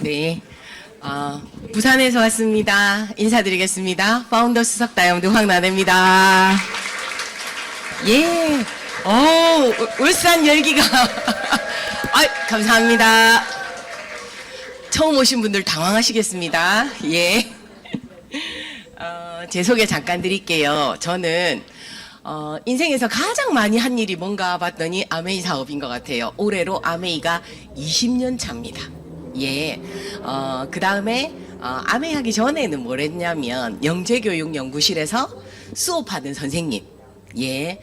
네. 부산에서 왔습니다. 인사드리겠습니다. 파운더 수석 다이아몬드 황나래입니다. 예. 울산 열기가. 감사합니다. 처음 오신 분들 당황하시겠습니다. 예. 제 소개 잠깐 드릴게요. 저는 인생에서 가장 많이 한 일이 뭔가 봤더니 아메이 사업인 것 같아요. 올해로 아메이가 20년 차입니다. 예. 그 다음에 아메이 하기 전에는 뭘 했냐면 영재교육연구실에서 수업하는 선생님. 예.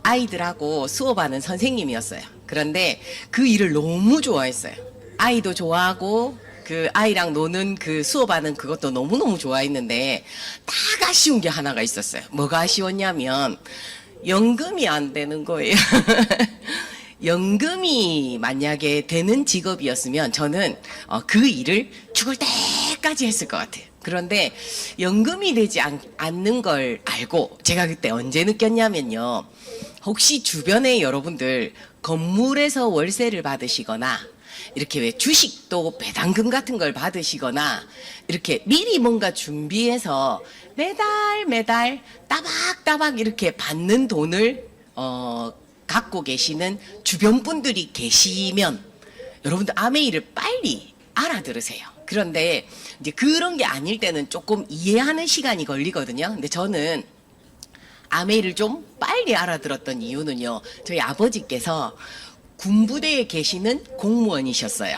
아이들하고 수업하는 선생님이었어요. 그런데 그 일을 너무 좋아했어요. 아이도 좋아하고 그 아이랑 노는 그 수업하는 그것도 너무너무 좋아했는데 딱 아쉬운 게 하나가 있었어요. 뭐가 아쉬웠냐면 연금이 안 되는 거예요. 연금이 만약에 되는 직업이었으면 저는 그 일을 죽을 때까지 했을 것 같아요. 그런데 연금이 되지 않는 걸 알고 제가 그때 언제 느꼈냐면요. 혹시 주변에 여러분들 건물에서 월세를 받으시거나 이렇게 왜 주식도 배당금 같은 걸 받으시거나 이렇게 미리 뭔가 준비해서 매달 따박따박 이렇게 받는 돈을 갖고 계시는 주변 분들이 계시면 여러분들 아메이를 빨리 알아들으세요. 그런데 이제 그런 게 아닐 때는 조금 이해하는 시간이 걸리거든요. 근데 저는 아메이를 좀 빨리 알아들었던 이유는요. 저희 아버지께서 군부대에 계시는 공무원이셨어요.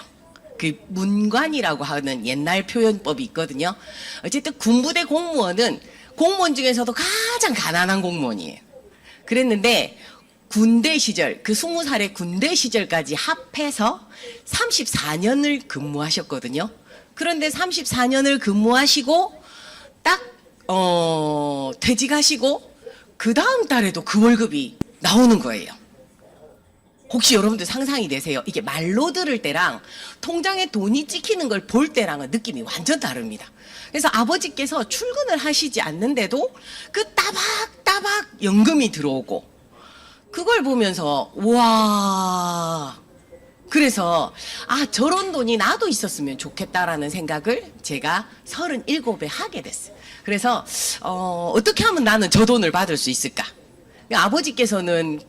그 문관이라고 하는 옛날 표현법이 있거든요. 어쨌든 군부대 공무원은 공무원 중에서도 가장 가난한 공무원이에요. 그랬는데 군대 시절, 그 20살의 군대 시절까지 합해서 34년을 근무하셨거든요. 그런데 34년을 근무하시고 딱 퇴직하시고 그 다음 달에도 그 월급이 나오는 거예요. 혹시 여러분들 상상이 되세요? 이게 말로 들을 때랑 통장에 돈이 찍히는 걸 볼 때랑은 느낌이 완전 다릅니다. 그래서 아버지께서 출근을 하시지 않는데도 그 따박따박 연금이 들어오고 그걸 보면서 와, 그래서 저런 돈이 나도 있었으면 좋겠다라는 생각을 제가 37에 하게 됐어요. 그래서 어떻게 하면 나는 저 돈을 받을 수 있을까? 아버지께서는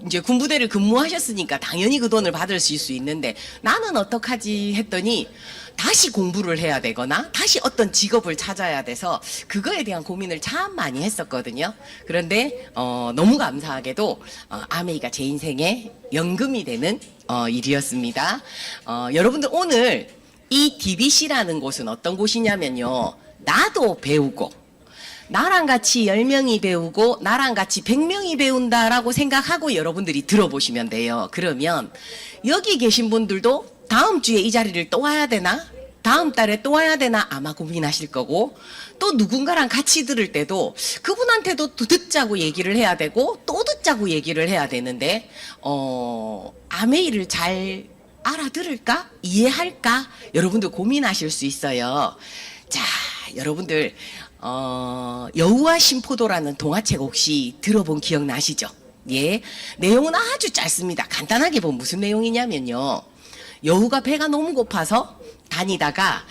이제 군부대를 근무하셨으니까 당연히 그 돈을 받을 수 있는데 나는 어떡하지 했더니 다시 공부를 해야 되거나 다시 어떤 직업을 찾아야 돼서 그거에 대한 고민을 참 많이 했었거든요. 그런데 너무 감사하게도 아메이가 제 인생에 연금이 되는 일이었습니다. 여러분들 오늘 이 DBC라는 곳은 어떤 곳이냐면요. 나도 배우고 나랑 같이 10명이 배우고 나랑 같이 100명이 배운다라고 생각하고 여러분들이 들어보시면 돼요. 그러면 여기 계신 분들도 다음 주에 이 자리를 또 와야 되나? 다음 달에 또 와야 되나? 아마 고민하실 거고 또 누군가랑 같이 들을 때도 그분한테도 또 듣자고 얘기를 해야 되고 또 듣자고 얘기를 해야 되는데 아메이를 잘 알아들을까? 이해할까? 여러분들 고민하실 수 있어요. 자, 여러분들 여우와 심포도라는 동화책 혹시 들어본 기억 나시죠? 예. 내용은 아주 짧습니다. 간단하게 보면 무슨 내용이냐면요. 여우가 배가 너무 고파서 다니다가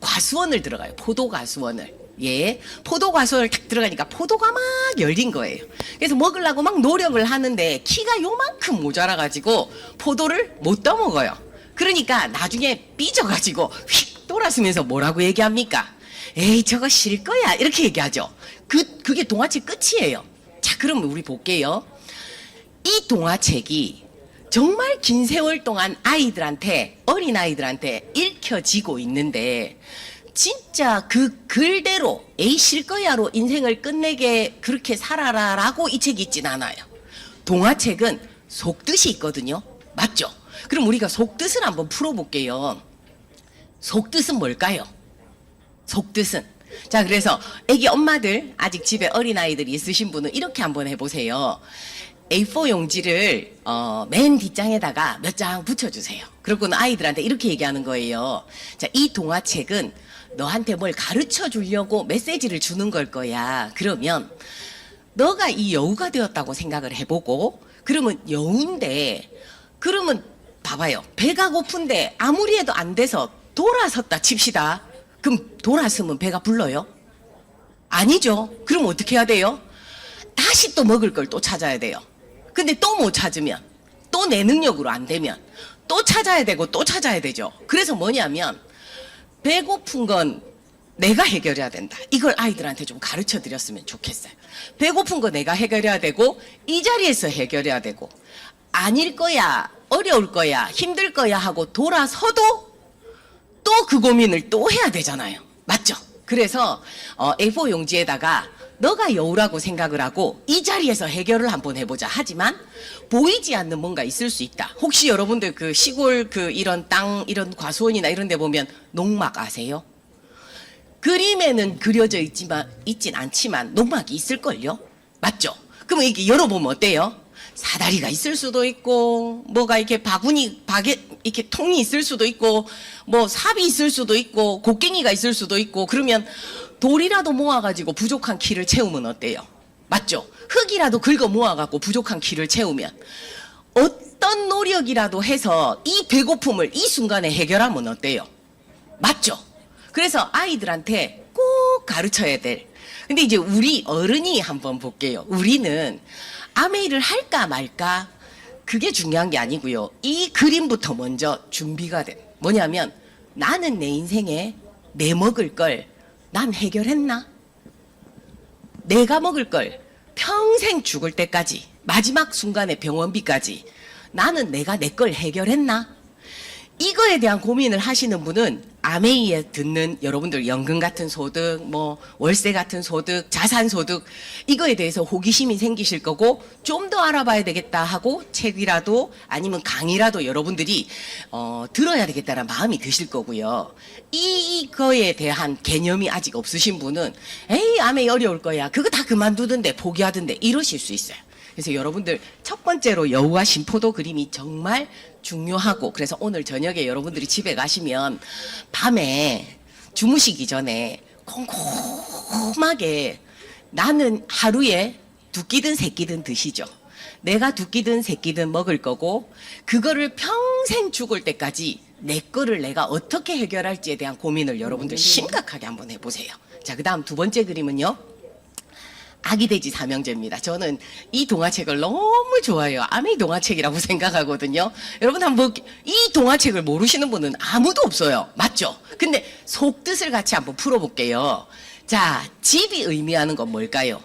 과수원을 들어가요. 포도 과수원을. 예. 포도 과수원을 탁 들어가니까 포도가 막 열린 거예요. 그래서 먹으려고 막 노력을 하는데 키가 요만큼 모자라가지고 포도를 못 떠먹어요. 그러니까 나중에 삐져가지고 휙 돌아서면서 뭐라고 얘기합니까? 에이 저거 싫을 거야 이렇게 얘기하죠. 그게 동화책 끝이에요. 자, 그럼 우리 볼게요. 이 동화책이 정말 긴 세월 동안 아이들한테, 어린아이들한테 읽혀지고 있는데 진짜 그 글대로 에이 싫을 거야로 인생을 끝내게 그렇게 살아라 라고 이 책이 있진 않아요. 동화책은 속뜻이 있거든요. 맞죠? 그럼 우리가 속뜻을 한번 풀어볼게요. 속뜻은 뭘까요? 속뜻은, 자, 그래서 애기 엄마들 아직 집에 어린아이들이 있으신 분은 이렇게 한번 해보세요. A4 용지를 맨 뒷장에다가 몇 장 붙여주세요. 그러고는 아이들한테 이렇게 얘기하는 거예요. 자, 이 동화책은 너한테 뭘 가르쳐 주려고 메시지를 주는 걸 거야. 그러면 너가 이 여우가 되었다고 생각을 해보고, 그러면 여우인데 그러면 봐봐요. 배가 고픈데 아무리 해도 안 돼서 돌아섰다 칩시다. 그럼 돌아서면 배가 불러요? 아니죠. 그럼 어떻게 해야 돼요? 다시 또 먹을 걸 또 찾아야 돼요. 근데 또 못 찾으면, 또 내 능력으로 안 되면 또 찾아야 되고 또 찾아야 되죠. 그래서 뭐냐면 배고픈 건 내가 해결해야 된다. 이걸 아이들한테 좀 가르쳐 드렸으면 좋겠어요. 배고픈 거 내가 해결해야 되고 이 자리에서 해결해야 되고 아닐 거야, 어려울 거야, 힘들 거야 하고 돌아서도 또 그 고민을 또 해야 되잖아요. 맞죠? 그래서 A4 용지에다가 너가 여우라고 생각을 하고 이 자리에서 해결을 한번 해보자. 하지만 보이지 않는 뭔가 있을 수 있다. 혹시 여러분들 그 시골 그 이런 땅, 이런 과수원이나 이런 데 보면 농막 아세요? 그림에는 그려져 있진 않지만 농막이 있을걸요? 맞죠? 그러면 이게 열어보면 어때요? 사다리가 있을 수도 있고, 뭐가 이렇게 이렇게 통이 있을 수도 있고, 뭐 삽이 있을 수도 있고, 곡괭이가 있을 수도 있고, 그러면 돌이라도 모아가지고 부족한 키를 채우면 어때요? 맞죠? 흙이라도 긁어 모아갖고 부족한 키를 채우면 어떤 노력이라도 해서 이 배고픔을 이 순간에 해결하면 어때요? 맞죠? 그래서 아이들한테 꼭 가르쳐야 될. 근데 이제 우리 어른이 한번 볼게요. 우리는 아메이를 할까 말까 그게 중요한 게 아니고요. 이 그림부터 먼저 준비가 돼. 뭐냐면 나는 내 인생에 내 먹을 걸 난 해결했나? 내가 먹을 걸 평생 죽을 때까지 마지막 순간의 병원비까지 나는 내가 내 걸 해결했나? 이거에 대한 고민을 하시는 분은 아메이에 듣는 여러분들 연금 같은 소득, 뭐 월세 같은 소득, 자산 소득 이거에 대해서 호기심이 생기실 거고 좀 더 알아봐야 되겠다 하고 책이라도 아니면 강의라도 여러분들이 들어야 되겠다는 마음이 드실 거고요. 이거에 대한 개념이 아직 없으신 분은 에이 아메이 어려울 거야. 그거 다 그만두던데 포기하던데 이러실 수 있어요. 그래서 여러분들 첫 번째로 여우와 심포도 그림이 정말 중요하고 그래서 오늘 저녁에 여러분들이 집에 가시면 밤에 주무시기 전에 꼼꼼하게 나는 하루에 두 끼든 세 끼든 드시죠. 내가 두 끼든 세 끼든 먹을 거고 그거를 평생 죽을 때까지 내 거를 내가 어떻게 해결할지에 대한 고민을 여러분들 심각하게 한번 해보세요. 자, 그 다음 두 번째 그림은요. 아기 돼지 삼형제입니다. 저는 이 동화책을 너무 좋아해요. 아메이 동화책이라고 생각하거든요. 여러분 한번 이 동화책을 모르시는 분은 아무도 없어요. 맞죠? 근데 속뜻을 같이 한번 풀어볼게요. 자, 집이 의미하는 건 뭘까요?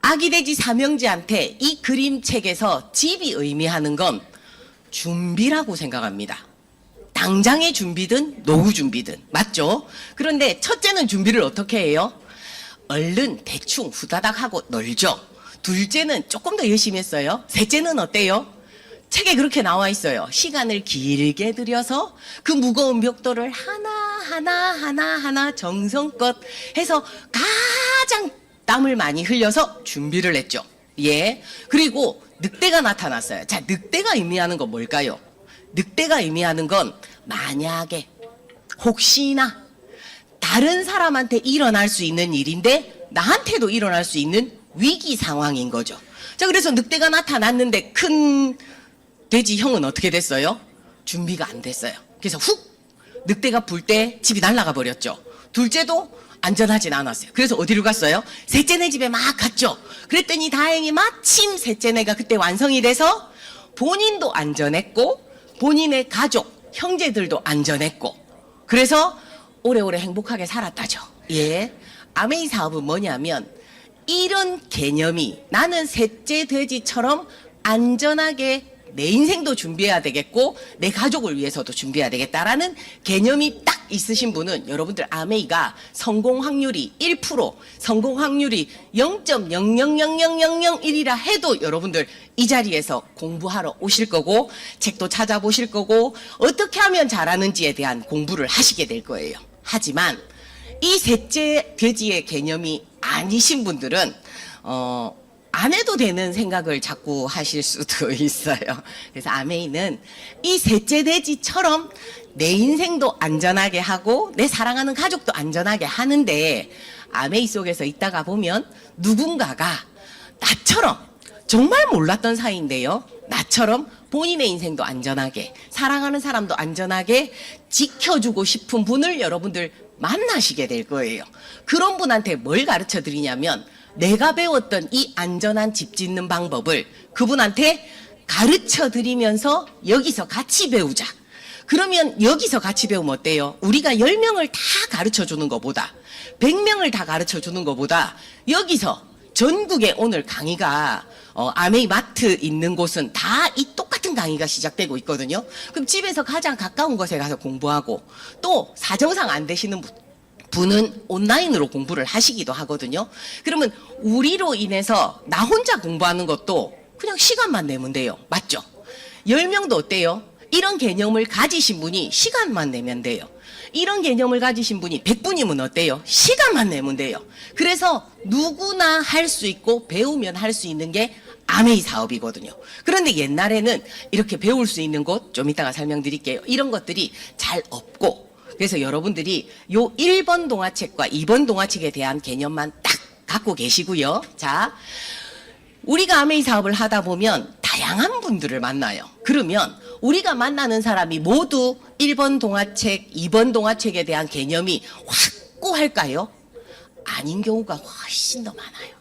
아기 돼지 삼형제한테 이 그림책에서 집이 의미하는 건 준비라고 생각합니다. 당장의 준비든 노후 준비든 맞죠? 그런데 첫째는 준비를 어떻게 해요? 얼른 대충 후다닥 하고 놀죠. 둘째는 조금 더 열심히 했어요. 셋째는 어때요? 책에 그렇게 나와 있어요. 시간을 길게 들여서 그 무거운 벽돌을 하나 정성껏 해서 가장 땀을 많이 흘려서 준비를 했죠. 예. 그리고 늑대가 나타났어요. 자, 늑대가 의미하는 건 뭘까요? 늑대가 의미하는 건 만약에 혹시나 다른 사람한테 일어날 수 있는 일인데 나한테도 일어날 수 있는 위기 상황인 거죠. 자, 그래서 늑대가 나타났는데 큰 돼지 형은 어떻게 됐어요? 준비가 안 됐어요. 그래서 훅 늑대가 불 때 집이 날아가 버렸죠. 둘째도 안전하진 않았어요. 그래서 어디로 갔어요? 셋째네 집에 막 갔죠. 그랬더니 다행히 마침 셋째네가 그때 완성이 돼서 본인도 안전했고 본인의 가족, 형제들도 안전했고 그래서 오래오래 행복하게 살았다죠. 예. 아메이 사업은 뭐냐면 이런 개념이 나는 셋째 돼지처럼 안전하게 내 인생도 준비해야 되겠고 내 가족을 위해서도 준비해야 되겠다라는 개념이 딱 있으신 분은 여러분들 아메이가 성공 확률이 1%, 성공 확률이 0.000001이라 해도 여러분들 이 자리에서 공부하러 오실 거고 책도 찾아보실 거고 어떻게 하면 잘하는지에 대한 공부를 하시게 될 거예요. 하지만 이 셋째 돼지의 개념이 아니신 분들은 안 해도 되는 생각을 자꾸 하실 수도 있어요. 그래서 아메이는 이 셋째 돼지처럼 내 인생도 안전하게 하고 내 사랑하는 가족도 안전하게 하는데 아메이 속에서 있다가 보면 누군가가 나처럼 정말 몰랐던 사이인데요. 나처럼 본인의 인생도 안전하게, 사랑하는 사람도 안전하게 지켜주고 싶은 분을 여러분들 만나시게 될 거예요. 그런 분한테 뭘 가르쳐 드리냐면, 내가 배웠던 이 안전한 집 짓는 방법을 그분한테 가르쳐 드리면서 여기서 같이 배우자. 그러면 여기서 같이 배우면 어때요? 우리가 10명을 다 가르쳐 주는 것보다, 100명을 다 가르쳐 주는 것보다, 여기서 전국에 오늘 강의가 아메이 마트 있는 곳은 다 이 똑같은 강의가 시작되고 있거든요. 그럼 집에서 가장 가까운 곳에 가서 공부하고, 또 사정상 안 되시는 분은 온라인으로 공부를 하시기도 하거든요. 그러면 우리로 인해서 나 혼자 공부하는 것도 그냥 시간만 내면 돼요. 맞죠? 10명도 어때요? 이런 개념을 가지신 분이 시간만 내면 돼요. 이런 개념을 가지신 분이 100분이면 어때요? 시간만 내면 돼요. 그래서 누구나 할 수 있고 배우면 할 수 있는 게 아메이 사업이거든요. 그런데 옛날에는 이렇게 배울 수 있는 곳, 좀 이따가 설명드릴게요. 이런 것들이 잘 없고, 그래서 여러분들이 요 1번 동화책과 2번 동화책에 대한 개념만 딱 갖고 계시고요. 자, 우리가 아메이 사업을 하다 보면 다양한 분들을 만나요. 그러면 우리가 만나는 사람이 모두 1번 동화책, 2번 동화책에 대한 개념이 확고할까요? 아닌 경우가 훨씬 더 많아요.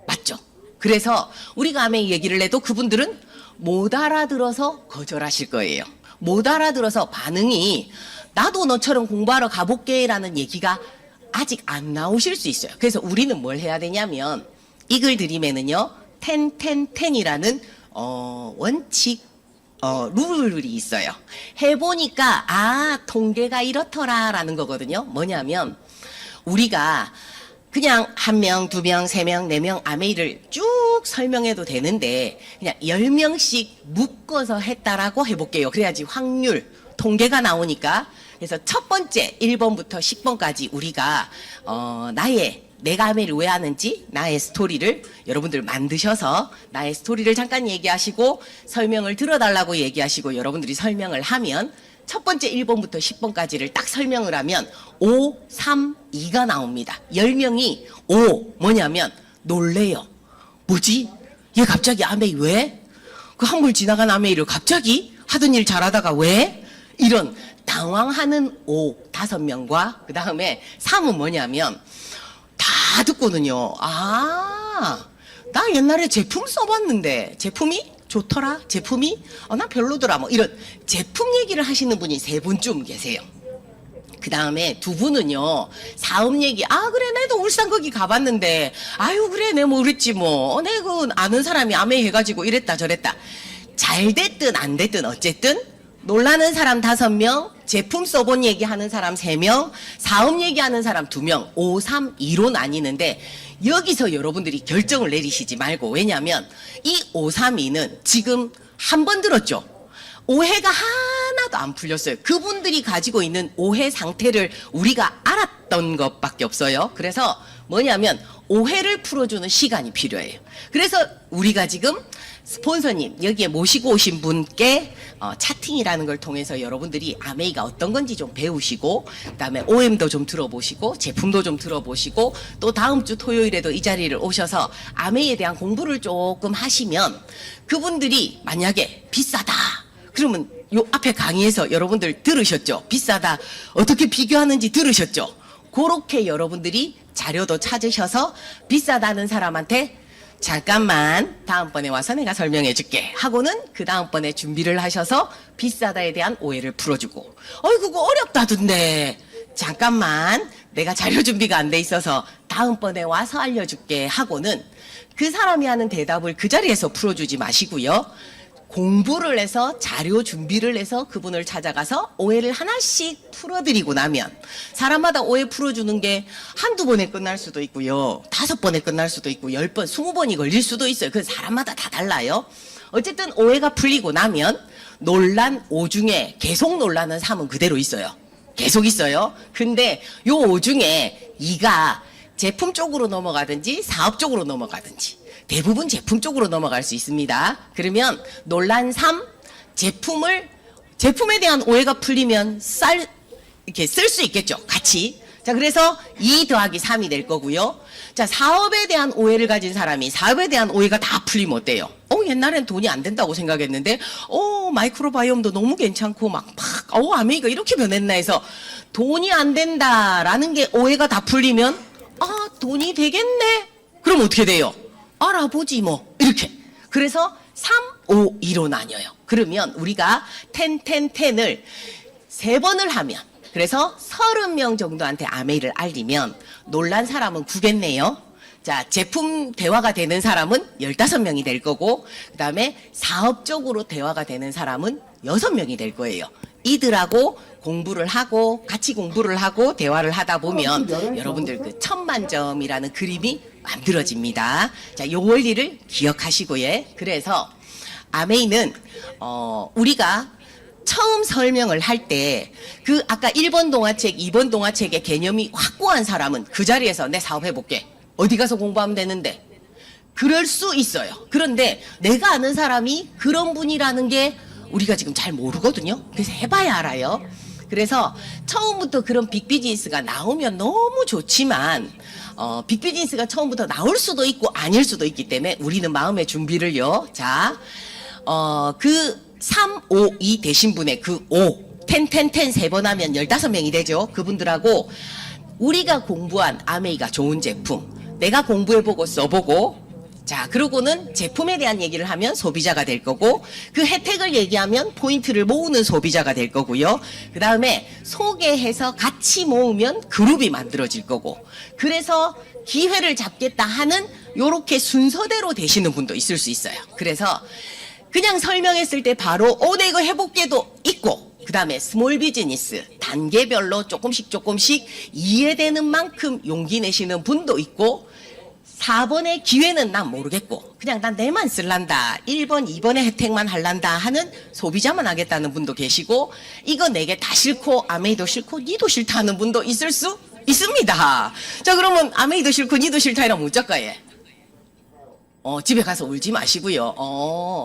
맞죠? 그래서 우리가 아메이 얘기를 해도 그분들은 못 알아들어서 거절하실 거예요. 못 알아들어서 반응이 나도 너처럼 공부하러 가볼게 라는 얘기가 아직 안 나오실 수 있어요. 그래서 우리는 뭘 해야 되냐면, 이 글 드림에는요 10-10-10이라는 원칙 룰이 있어요. 해보니까 통계가 이렇더라 라는 거거든요. 뭐냐면, 우리가 그냥 1명, 2명, 3명, 4명 아메이를 쭉 설명해도 되는데 그냥 10명씩 묶어서 했다라고 해볼게요. 그래야지 확률, 통계가 나오니까. 그래서 첫 번째 1번부터 10번까지 우리가 내가 아메이를 왜 하는지 나의 스토리를 여러분들 만드셔서 나의 스토리를 잠깐 얘기하시고 설명을 들어달라고 얘기하시고 여러분들이 설명을 하면 첫 번째 1번부터 10번까지를 딱 설명을 하면 5, 3, 2가 나옵니다. 10명이 뭐냐면 놀래요. 뭐지? 얘 갑자기 아메이 왜? 그 한물 지나간 아메이를 갑자기 하던 일 잘하다가 왜? 이런 당황하는 5명과 그 다음에 3은 뭐냐면 다 듣거든요. 나 옛날에 제품 써봤는데 제품이 좋더라? 제품이? 나 별로더라? 뭐 이런 제품 얘기를 하시는 분이 3분쯤 계세요. 그 다음에 2분은요, 사업 얘기, 그래, 나도 울산 거기 가봤는데, 그래, 내 뭐 그랬지 뭐. 내 그 아는 사람이 아메 해가지고 이랬다 저랬다. 잘 됐든 안 됐든 어쨌든, 놀라는 사람 5명, 제품 써본 얘기하는 사람 3명, 사업 얘기하는 사람 2명, 5, 3, 2로 나뉘는데, 여기서 여러분들이 결정을 내리시지 말고, 왜냐면 이 5, 3, 2는 지금 한 번 들었죠. 오해가 하나도 안 풀렸어요. 그분들이 가지고 있는 오해 상태를 우리가 알았던 것밖에 없어요. 그래서 뭐냐면 오해를 풀어주는 시간이 필요해요. 그래서 우리가 지금 스폰서님 여기에 모시고 오신 분께 차팅이라는 걸 통해서 여러분들이 아메이가 어떤 건지 좀 배우시고, 그다음에 OM도 좀 들어보시고 제품도 좀 들어보시고, 또 다음 주 토요일에도 이 자리를 오셔서 아메이에 대한 공부를 조금 하시면, 그분들이 만약에 비싸다 그러면 요 앞에 강의에서 여러분들 들으셨죠? 비싸다 어떻게 비교하는지 들으셨죠? 그렇게 여러분들이 자료도 찾으셔서 비싸다는 사람한테 잠깐만 다음번에 와서 내가 설명해 줄게 하고는 그 다음번에 준비를 하셔서 비싸다에 대한 오해를 풀어주고, 그거 어렵다던데 잠깐만 내가 자료 준비가 안 돼 있어서 다음번에 와서 알려줄게 하고는 그 사람이 하는 대답을 그 자리에서 풀어주지 마시고요. 공부를 해서 자료 준비를 해서 그분을 찾아가서 오해를 하나씩 풀어드리고 나면, 사람마다 오해 풀어주는 게 한두 번에 끝날 수도 있고요, 5번에 끝날 수도 있고 10번, 20번이 걸릴 수도 있어요. 그 사람마다 다 달라요. 어쨌든 오해가 풀리고 나면 논란 5 중에 계속 논란은 3은 그대로 있어요. 계속 있어요. 근데 요 5 중에 2가 제품 쪽으로 넘어가든지 사업 쪽으로 넘어가든지, 대부분 제품 쪽으로 넘어갈 수 있습니다. 그러면 논란 3, 제품에 대한 오해가 풀리면 이렇게 쓸 수 있겠죠. 같이. 자, 그래서 2 더하기 3이 될 거고요. 자, 사업에 대한 오해를 가진 사람이 사업에 대한 오해가 다 풀리면 어때요? 옛날엔 돈이 안 된다고 생각했는데, 마이크로바이옴도 너무 괜찮고, 아메이가 이렇게 변했나 해서 돈이 안 된다라는 게 오해가 다 풀리면, 돈이 되겠네? 그럼 어떻게 돼요? 알아보지 뭐. 이렇게. 그래서 3, 5, 2로 나뉘어요. 그러면 우리가 10을 3번을 하면, 그래서 30명 정도한테 아메이를 알리면 놀란 사람은 9겠네요. 자, 제품 대화가 되는 사람은 15명이 될 거고, 그 다음에 사업적으로 대화가 되는 사람은 6명이 될 거예요. 이들하고 공부를 하고 같이 공부를 하고 대화를 하다 보면 여러분들 그 1000만점이라는 그림이 만들어집니다. 자, 요 원리를 기억하시고요. 그래서 아메이는 우리가 처음 설명을 할 때 그 아까 1번 동화책, 2번 동화책의 개념이 확고한 사람은 그 자리에서 내 사업해볼게. 어디 가서 공부하면 되는데. 그럴 수 있어요. 그런데 내가 아는 사람이 그런 분이라는 게 우리가 지금 잘 모르거든요. 그래서 해봐야 알아요. 그래서 처음부터 그런 빅비즈니스가 나오면 너무 좋지만 빅비즈니스가 처음부터 나올 수도 있고 아닐 수도 있기 때문에 우리는 마음의 준비를요. 자, 그 3, 5, 2 되신 분의 그 5, 10, 3번 하면 15명이 되죠. 그분들하고 우리가 공부한 아메이가 좋은 제품, 내가 공부해보고 써보고, 자, 그러고는 제품에 대한 얘기를 하면 소비자가 될 거고, 그 혜택을 얘기하면 포인트를 모으는 소비자가 될 거고요. 그 다음에 소개해서 같이 모으면 그룹이 만들어질 거고, 그래서 기회를 잡겠다 하는 요렇게 순서대로 되시는 분도 있을 수 있어요. 그래서 그냥 설명했을 때 바로 내 이거 해볼게도 있고, 그 다음에 스몰 비즈니스 단계별로 조금씩 이해되는 만큼 용기 내시는 분도 있고, 4번의 기회는 난 모르겠고 그냥 난 내만 쓸란다, 1번 2번의 혜택만 할란다 하는 소비자만 하겠다는 분도 계시고, 이거 내게 다 싫고 아메이도 싫고 니도 싫다 하는 분도 있을 수 있습니다. 자, 그러면 아메이도 싫고 니도 싫다 이러면 어쩔까요? 집에 가서 울지 마시고요.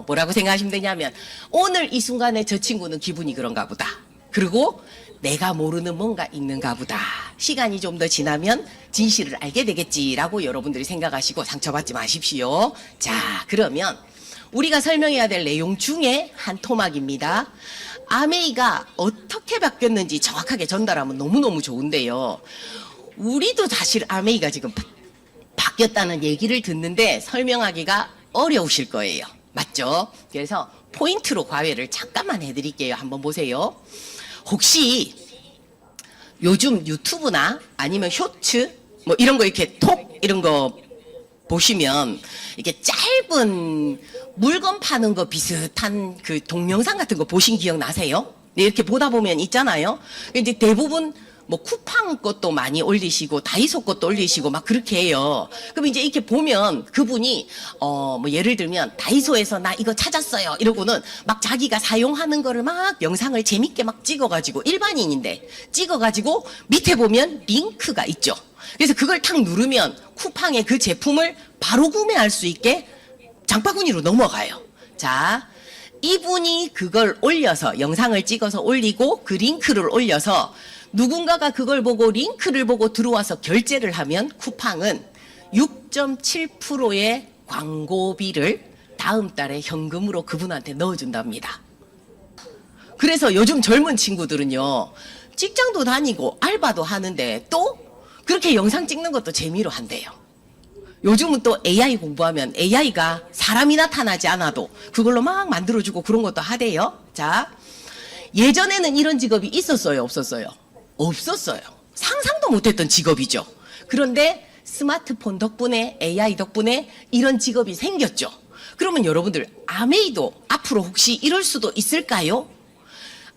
뭐라고 생각하시면 되냐면, 오늘 이 순간에 저 친구는 기분이 그런가 보다. 그리고 내가 모르는 뭔가 있는가 보다. 시간이 좀 더 지나면 진실을 알게 되겠지라고 여러분들이 생각하시고 상처받지 마십시오. 자, 그러면 우리가 설명해야 될 내용 중에 한 토막입니다. 아메이가 어떻게 바뀌었는지 정확하게 전달하면 너무너무 좋은데요. 우리도 사실 아메이가 지금 바뀌었다는 얘기를 듣는데 설명하기가 어려우실 거예요. 맞죠? 그래서 포인트로 과외를 잠깐만 해드릴게요. 한번 보세요. 혹시 요즘 유튜브나 아니면 쇼츠 뭐 이런 거 이렇게 톡 이런 거 보시면 이렇게 짧은 물건 파는 거 비슷한 그 동영상 같은 거 보신 기억 나세요? 네, 이렇게 보다 보면 있잖아요. 이제 대부분 뭐 쿠팡 것도 많이 올리시고 다이소 것도 올리시고 막 그렇게 해요. 그럼 이제 이렇게 보면 그분이 뭐 예를 들면 다이소에서 나 이거 찾았어요 이러고는 막 자기가 사용하는 거를 막 영상을 재밌게 막 찍어가지고, 일반인인데 찍어가지고 밑에 보면 링크가 있죠. 그래서 그걸 탁 누르면 쿠팡에 그 제품을 바로 구매할 수 있게 장바구니로 넘어가요. 자, 이분이 그걸 올려서 영상을 찍어서 올리고 그 링크를 올려서 누군가가 그걸 보고 링크를 보고 들어와서 결제를 하면 쿠팡은 6.7%의 광고비를 다음 달에 현금으로 그분한테 넣어준답니다. 그래서 요즘 젊은 친구들은요, 직장도 다니고 알바도 하는데 또 그렇게 영상 찍는 것도 재미로 한대요. 요즘은 또 AI 공부하면 AI가 사람이 나타나지 않아도 그걸로 막 만들어주고 그런 것도 하대요. 자, 예전에는 이런 직업이 있었어요, 없었어요? 없었어요. 상상도 못했던 직업이죠. 그런데 스마트폰 덕분에, AI 덕분에 이런 직업이 생겼죠. 그러면 여러분들, 아메이도 앞으로 혹시 이럴 수도 있을까요?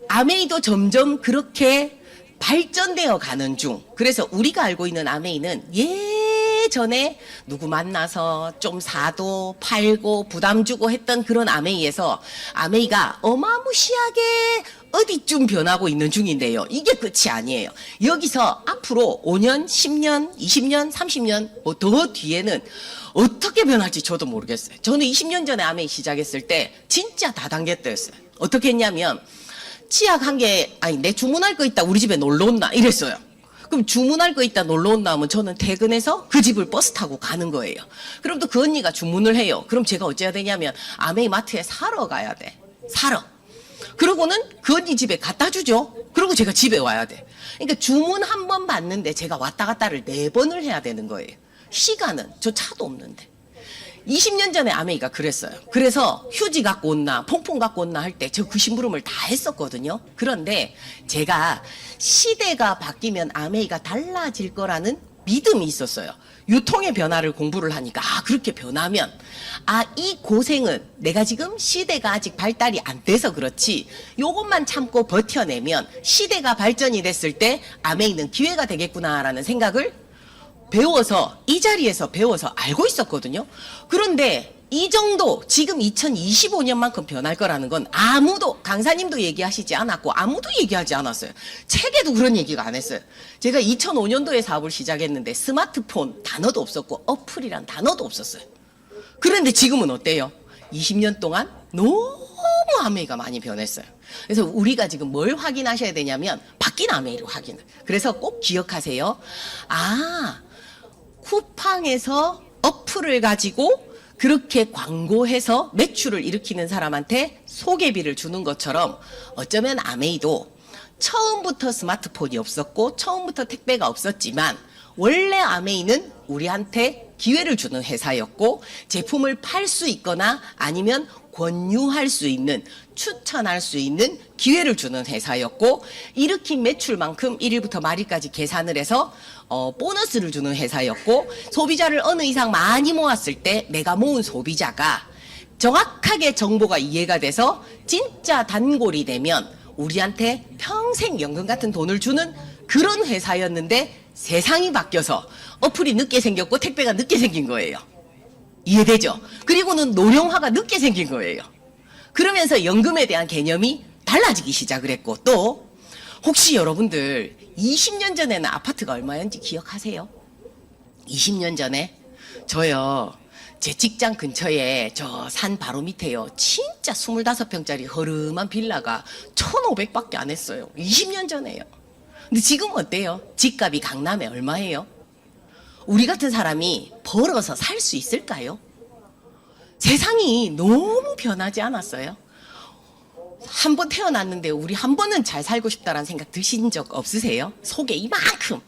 아메이도 점점 그렇게 발전되어 가는 중. 그래서 우리가 알고 있는 아메이는 예전에 누구 만나서 좀 사도 팔고 부담 주고 했던 그런 아메이에서 아메이가 어마무시하게 어디쯤 변하고 있는 중인데요. 이게 끝이 아니에요. 여기서 앞으로 5년, 10년, 20년, 30년 뭐 더 뒤에는 어떻게 변할지 저도 모르겠어요. 저는 20년 전에 아메이 시작했을 때 진짜 다단계였어요. 어떻게 했냐면 치약 한 개, 아니 내 주문할 거 있다 우리 집에 놀러 온나 이랬어요. 그럼 주문할 거 있다 놀러 온다 하면 저는 퇴근해서 그 집을 버스 타고 가는 거예요. 그럼 또 그 언니가 주문을 해요. 그럼 제가 어찌해야 되냐면 아메이 마트에 사러 가야 돼. 사러. 그러고는 그 언니 집에 갖다 주죠. 그리고 제가 집에 와야 돼. 그러니까 주문 한 번 받는데 제가 왔다 갔다를 4번을 해야 되는 거예요. 시간은 저 차도 없는데. 20년 전에 아메이가 그랬어요. 그래서 휴지 갖고 온나 퐁퐁 갖고 온나 할 때 저 그 심부름을 다 했었거든요. 그런데 제가 시대가 바뀌면 아메이가 달라질 거라는 믿음이 있었어요. 유통의 변화를 공부를 하니까 그렇게 변하면 이 고생은 내가 지금 시대가 아직 발달이 안 돼서 그렇지 요것만 참고 버텨내면 시대가 발전이 됐을 때 아메이는 기회가 되겠구나라는 생각을 배워서 이 자리에서 배워서 알고 있었거든요. 그런데 이 정도 지금 2025년만큼 변할 거라는 건 아무도 강사님도 얘기하시지 않았고 아무도 얘기하지 않았어요. 책에도 그런 얘기가 안 했어요. 제가 2005년도에 사업을 시작했는데 스마트폰 단어도 없었고 어플이란 단어도 없었어요. 그런데 지금은 어때요? 20년 동안 너무 아메이가 많이 변했어요. 그래서 우리가 지금 뭘 확인하셔야 되냐면 바뀐 아메이를 확인을. 그래서 꼭 기억하세요. 쿠팡에서 어플을 가지고 그렇게 광고해서 매출을 일으키는 사람한테 소개비를 주는 것처럼 어쩌면 아메이도 처음부터 스마트폰이 없었고 처음부터 택배가 없었지만 원래 아메이는 우리한테 기회를 주는 회사였고 제품을 팔 수 있거나 아니면 권유할 수 있는 추천할 수 있는 기회를 주는 회사였고 일으킨 매출만큼 1일부터 말일까지 계산을 해서 보너스를 주는 회사였고 소비자를 어느 이상 많이 모았을 때 내가 모은 소비자가 정확하게 정보가 이해가 돼서 진짜 단골이 되면 우리한테 평생 연금 같은 돈을 주는 그런 회사였는데 세상이 바뀌어서 어플이 늦게 생겼고 택배가 늦게 생긴 거예요. 이해되죠? 그리고는 노령화가 늦게 생긴 거예요. 그러면서 연금에 대한 개념이 달라지기 시작을 했고 또 혹시 여러분들 20년 전에는 아파트가 얼마였는지 기억하세요? 20년 전에 저요 제 직장 근처에 저 산 바로 밑에요 진짜 25평짜리 허름한 빌라가 1,500밖에 안 했어요. 20년 전에요. 근데 지금 어때요? 집값이 강남에 얼마예요? 우리 같은 사람이 벌어서 살 수 있을까요? 세상이 너무 변하지 않았어요? 한 번 태어났는데 우리 한 번은 잘 살고 싶다라는 생각 드신 적 없으세요? 속에 이만큼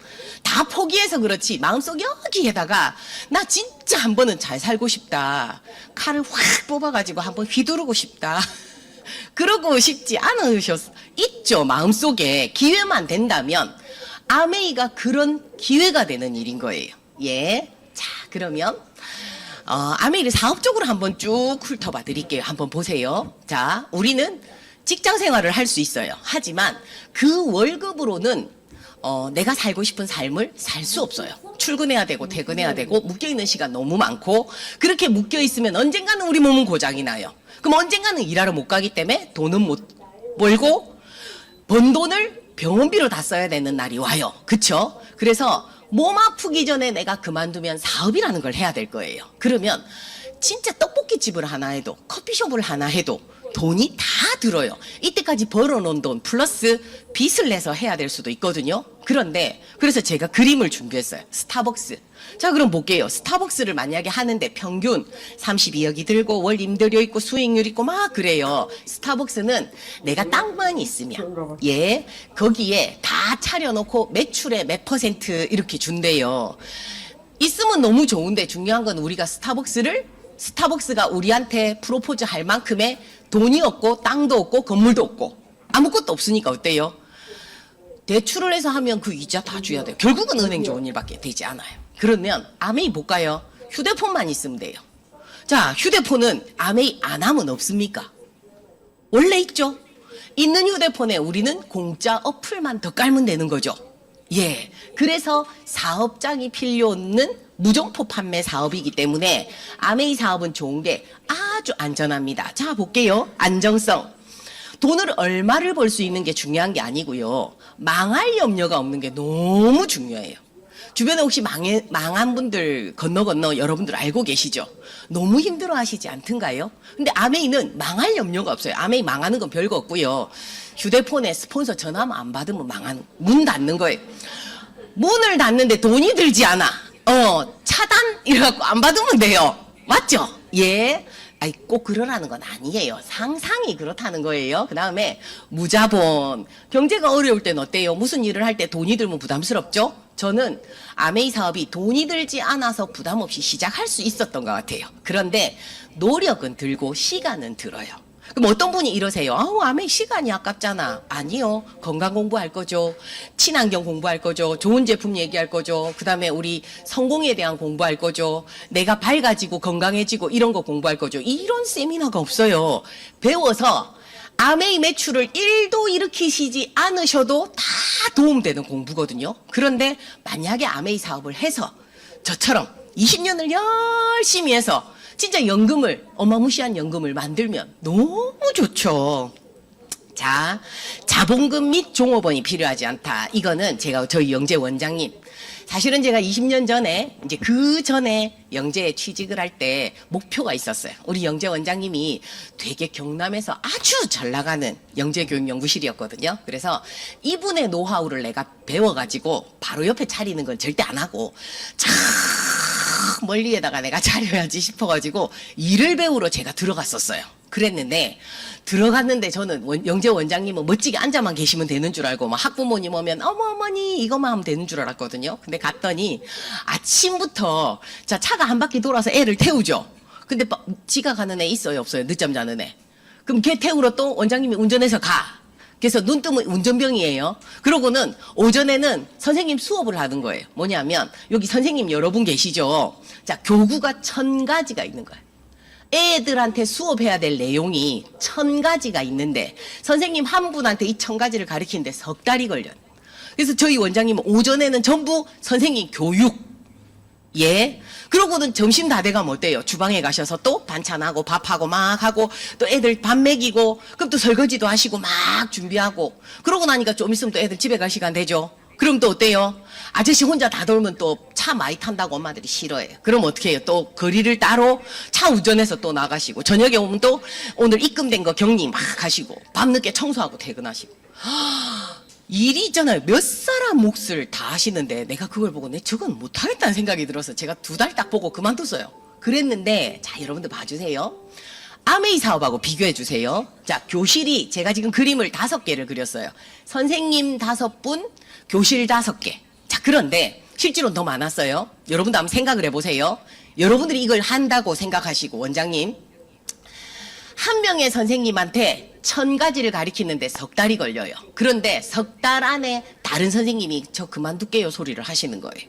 다 포기해서 그렇지 마음속 여기에다가 나 진짜 한 번은 잘 살고 싶다. 칼을 확 뽑아가지고 한번 휘두르고 싶다. 그러고 싶지 있죠 마음속에. 기회만 된다면 아메이가 그런 기회가 되는 일인 거예요. 예. 자 그러면 아메이를 사업적으로 한번 쭉 훑어봐 드릴게요. 한번 보세요. 자 우리는 직장 생활을 할 수 있어요. 하지만 그 월급으로는 내가 살고 싶은 삶을 살 수 없어요. 출근해야 되고 퇴근해야 되고 묶여있는 시간 너무 많고 그렇게 묶여있으면 언젠가는 우리 몸은 고장이 나요. 그럼 언젠가는 일하러 못 가기 때문에 돈은 못 벌고 번 돈을 병원비로 다 써야 되는 날이 와요. 그쵸? 그래서 몸 아프기 전에 내가 그만두면 사업이라는 걸 해야 될 거예요. 그러면 진짜 떡볶이집을 하나 해도 커피숍을 하나 해도 돈이 다 들어요. 이때까지 벌어놓은 돈 플러스 빚을 내서 해야 될 수도 있거든요. 그런데 그래서 제가 그림을 준비했어요. 스타벅스. 자 그럼 볼게요. 스타벅스를 만약에 하는데 평균 32억이 들고 월 임대료 있고 수익률 있고 막 그래요. 스타벅스는 내가 땅만 있으면 거기에 다 차려놓고 매출의 몇 퍼센트 이렇게 준대요. 있으면 너무 좋은데 중요한 건 우리가 스타벅스가 우리한테 프로포즈 할 만큼의 돈이 없고 땅도 없고 건물도 없고 아무것도 없으니까 어때요? 대출을 해서 하면 그 이자 다 줘야 돼요. 결국은 은행 좋은 일밖에 되지 않아요. 그러면 아메이 볼까요? 휴대폰만 있으면 돼요. 자 휴대폰은 아메이 안 하면 없습니까? 원래 있죠. 있는 휴대폰에 우리는 공짜 어플만 더 깔면 되는 거죠. 예. 그래서 사업장이 필요 없는 무점포 판매 사업이기 때문에 아메이 사업은 좋은 게 아주 안전합니다. 자 볼게요. 안정성. 돈을 얼마를 벌 수 있는 게 중요한 게 아니고요. 망할 염려가 없는 게 너무 중요해요. 주변에 혹시 망한 분들 건너 여러분들 알고 계시죠? 너무 힘들어 하시지 않던가요? 근데 아메이는 망할 염려가 없어요. 아메이 망하는 건 별거 없고요. 휴대폰에 스폰서 전화만 안 받으면 문 닫는 거예요. 문을 닫는데 돈이 들지 않아. 차단 이래갖고 안 받으면 돼요. 맞죠? 예. 아이, 꼭 그러라는 건 아니에요. 상상이 그렇다는 거예요. 그 다음에 무자본. 경제가 어려울 땐 어때요? 무슨 일을 할 때 돈이 들면 부담스럽죠? 저는 아메이 사업이 돈이 들지 않아서 부담 없이 시작할 수 있었던 것 같아요. 그런데 노력은 들고 시간은 들어요. 그럼 어떤 분이 이러세요? 아우, 아메이 시간이 아깝잖아. 아니요. 건강 공부할 거죠. 친환경 공부할 거죠. 좋은 제품 얘기할 거죠. 그 다음에 우리 성공에 대한 공부할 거죠. 내가 밝아지고 건강해지고 이런 거 공부할 거죠. 이런 세미나가 없어요. 배워서 아메이 매출을 1도 일으키시지 않으셔도 다 도움되는 공부거든요. 그런데 만약에 아메이 사업을 해서 저처럼 20년을 열심히 해서 진짜 연금을, 어마무시한 연금을 만들면 너무 좋죠. 자, 자본금 및 종업원이 필요하지 않다. 이거는 제가 저희 영재 원장님, 사실은 제가 20년 전에 이제 그 전에 영재에 취직을 할 때 목표가 있었어요. 우리 영재 원장님이 되게 경남에서 아주 잘 나가는 영재교육연구실이었거든요. 그래서 이분의 노하우를 내가 배워가지고 바로 옆에 차리는 건 절대 안 하고 멀리에다가 내가 차려야지 싶어가지고 일을 배우러 제가 들어갔었어요. 그랬는데 들어갔는데 저는 영재 원장님은 멋지게 앉아만 계시면 되는 줄 알고 막 학부모님 오면 어머니 이것만 하면 되는 줄 알았거든요. 근데 갔더니 아침부터 자 차가 한 바퀴 돌아서 애를 태우죠. 근데 지가 가는 애 있어요 없어요? 늦잠 자는 애. 그럼 걔 태우러 또 원장님이 운전해서 가. 그래서 눈 뜨면 운전병이에요. 그러고는 오전에는 선생님 수업을 하는 거예요. 뭐냐면 여기 선생님 여러분 계시죠. 자, 교구가 1000가지가 있는 거예요. 애들한테 수업해야 될 내용이 1000가지가 있는데 선생님 한 분한테 이 1000가지를 가르치는데 석 달이 걸려요. 그래서 저희 원장님은 오전에는 전부 선생님 교육. 예. 그러고는 점심 다 돼가면 어때요? 주방에 가셔서 또 반찬하고 밥하고 막 하고 또 애들 밥 먹이고 그럼 또 설거지도 하시고 막 준비하고 그러고 나니까 좀 있으면 또 애들 집에 갈 시간 되죠? 그럼 또 어때요? 아저씨 혼자 다 돌면 또 차 많이 탄다고 엄마들이 싫어해요. 그럼 어떻게 해요? 또 거리를 따로 차 운전해서 또 나가시고 저녁에 오면 또 오늘 입금된 거 격리 막 하시고 밤늦게 청소하고 퇴근하시고 일이 있잖아요. 몇 사람 몫을 다 하시는데 내가 그걸 보고 내 저건 못하겠다는 생각이 들어서 제가 2달 딱 보고 그만뒀어요. 그랬는데 자 여러분들 봐주세요. 아메이 사업하고 비교해 주세요. 자 교실이 제가 지금 그림을 5개를 그렸어요. 선생님 5분, 교실 5개. 자 그런데 실제로는 더 많았어요. 여러분도 한번 생각을 해보세요. 여러분들이 이걸 한다고 생각하시고 원장님 한 명의 선생님한테 1000가지를 가르치는데 석 달이 걸려요. 그런데 석 달 안에 다른 선생님이 저 그만둘게요 소리를 하시는 거예요.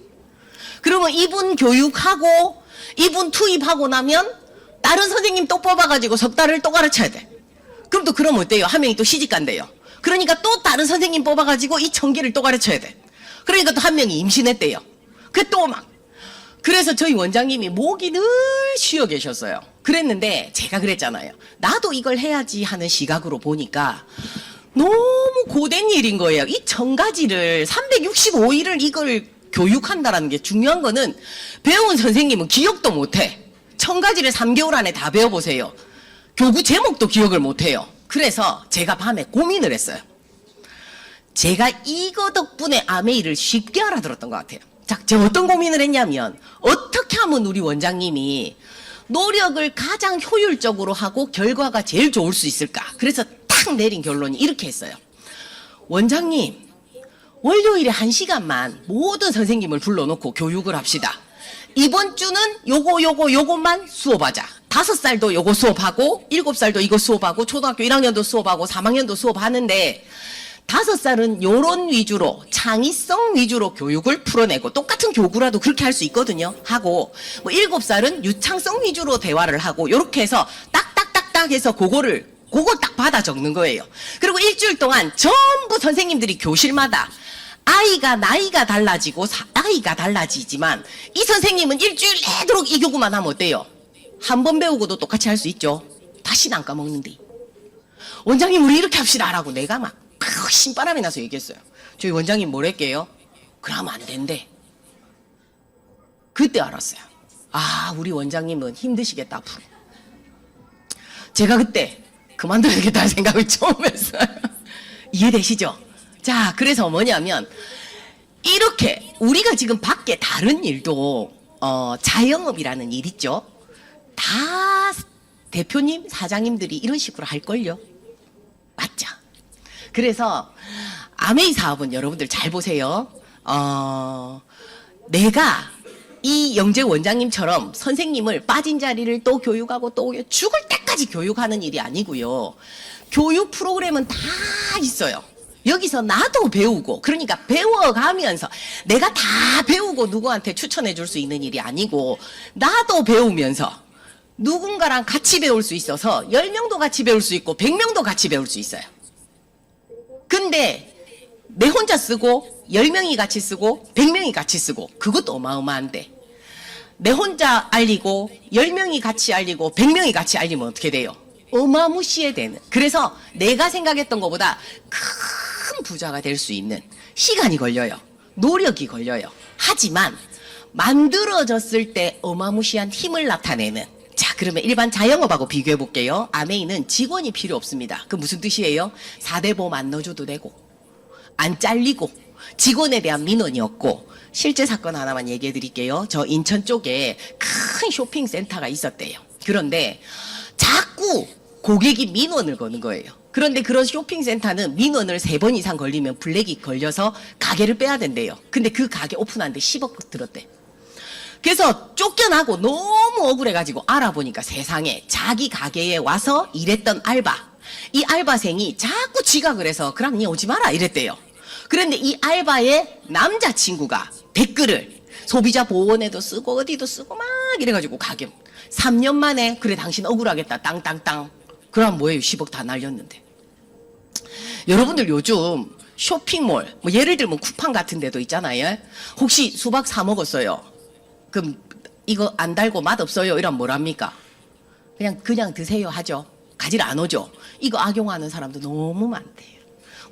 그러면 이분 교육하고 이분 투입하고 나면 다른 선생님 또 뽑아가지고 석 달을 또 가르쳐야 돼. 그럼 또 그러면 어때요? 한 명이 또 시집 간대요. 그러니까 또 다른 선생님 뽑아가지고 이 1000개를 또 가르쳐야 돼. 그러니까 또 한 명이 임신했대요. 그 또 막. 그래서 저희 원장님이 목이 늘 쉬어 계셨어요. 그랬는데 제가 그랬잖아요. 나도 이걸 해야지 하는 시각으로 보니까 너무 고된 일인 거예요. 이 1000가지를 365일을 이걸 교육한다라는 게 중요한 거는 배운 선생님은 기억도 못해. 1000가지를 3개월 안에 다 배워보세요. 교구 제목도 기억을 못해요. 그래서 제가 밤에 고민을 했어요. 제가 이거 덕분에 아메이를 쉽게 알아들었던 것 같아요. 자, 제가 어떤 고민을 했냐면 어떻게 하면 우리 원장님이 노력을 가장 효율적으로 하고 결과가 제일 좋을 수 있을까? 그래서 딱 내린 결론이 이렇게 했어요. 원장님, 월요일에 1시간만 모든 선생님을 불러놓고 교육을 합시다. 이번 주는 요것만 수업하자. 5살도 요거 수업하고 7살도 이거 수업하고 초등학교 1학년도 수업하고 3학년도 수업하는데 5살은 요런 위주로 창의성 위주로 교육을 풀어내고 똑같은 교구라도 그렇게 할 수 있거든요. 하고 뭐 7살은 유창성 위주로 대화를 하고 요렇게 해서 딱딱딱딱 해서 그걸 딱 받아 적는 거예요. 그리고 일주일 동안 전부 선생님들이 교실마다 아이가 나이가 달라지고 아이가 달라지지만 이 선생님은 일주일 내도록 이 교구만 하면 어때요? 한 번 배우고도 똑같이 할 수 있죠. 다시는 안 까먹는데. 원장님 우리 이렇게 합시다 라고 내가 막 신바람이 나서 얘기했어요. 저희 원장님 뭐랄게요? 그러면 안 된대. 그때 알았어요. 아 우리 원장님은 힘드시겠다 앞으로. 제가 그때 그만둬야 되겠다는 생각을 처음 했어요. 이해되시죠? 자 그래서 뭐냐면 이렇게 우리가 지금 밖에 다른 일도 자영업이라는 일 있죠. 다 대표님, 사장님들이 이런 식으로 할걸요. 맞죠? 그래서 아메이 사업은 여러분들 잘 보세요. 내가 이 영재 원장님처럼 선생님을 빠진 자리를 또 교육하고 또 죽을 때까지 교육하는 일이 아니고요. 교육 프로그램은 다 있어요. 여기서 나도 배우고, 그러니까 배워가면서 내가 다 배우고 누구한테 추천해 줄 수 있는 일이 아니고, 나도 배우면서 누군가랑 같이 배울 수 있어서 10명도 같이 배울 수 있고 100명도 같이 배울 수 있어요. 근데 내 혼자 쓰고 10명이 같이 쓰고 100명이 같이 쓰고 그것도 어마어마한데, 내 혼자 알리고 10명이 같이 알리고 100명이 같이 알리면 어떻게 돼요? 어마무시해 되는. 그래서 내가 생각했던 것보다 큰 부자가 될 수 있는 시간이 걸려요. 노력이 걸려요. 하지만 만들어졌을 때 어마무시한 힘을 나타내는. 자, 그러면 일반 자영업하고 비교해 볼게요. 아메이는 직원이 필요 없습니다. 그 무슨 뜻이에요? 4대 보험 안 넣어줘도 되고, 안 잘리고, 직원에 대한 민원이 없고. 실제 사건 하나만 얘기해 드릴게요. 저 인천 쪽에 큰 쇼핑센터가 있었대요. 그런데 자꾸 고객이 민원을 거는 거예요. 그런데 그런 쇼핑센터는 민원을 3번 이상 걸리면 블랙이 걸려서 가게를 빼야 된대요. 근데 그 가게 오픈하는데 10억 들었대. 그래서 쫓겨나고 너무 억울해가지고 알아보니까 세상에 자기 가게에 와서 일했던 알바, 이 알바생이 자꾸 지각을 해서 그럼 니 오지 마라 이랬대요. 그런데 이 알바의 남자친구가 댓글을 소비자 보호원에도 쓰고 어디도 쓰고 막 이래가지고 가게 3년 만에 그래 당신 억울하겠다 땅땅땅. 그럼 뭐예요? 10억 다 날렸는데. 여러분들 요즘 쇼핑몰 뭐 예를 들면 쿠팡 같은 데도 있잖아요. 혹시 수박 사 먹었어요. 그럼 이거 안 달고 맛없어요 이러면 뭐랍니까? 그냥 드세요 하죠. 가지를 안 오죠. 이거 악용하는 사람도 너무 많대요.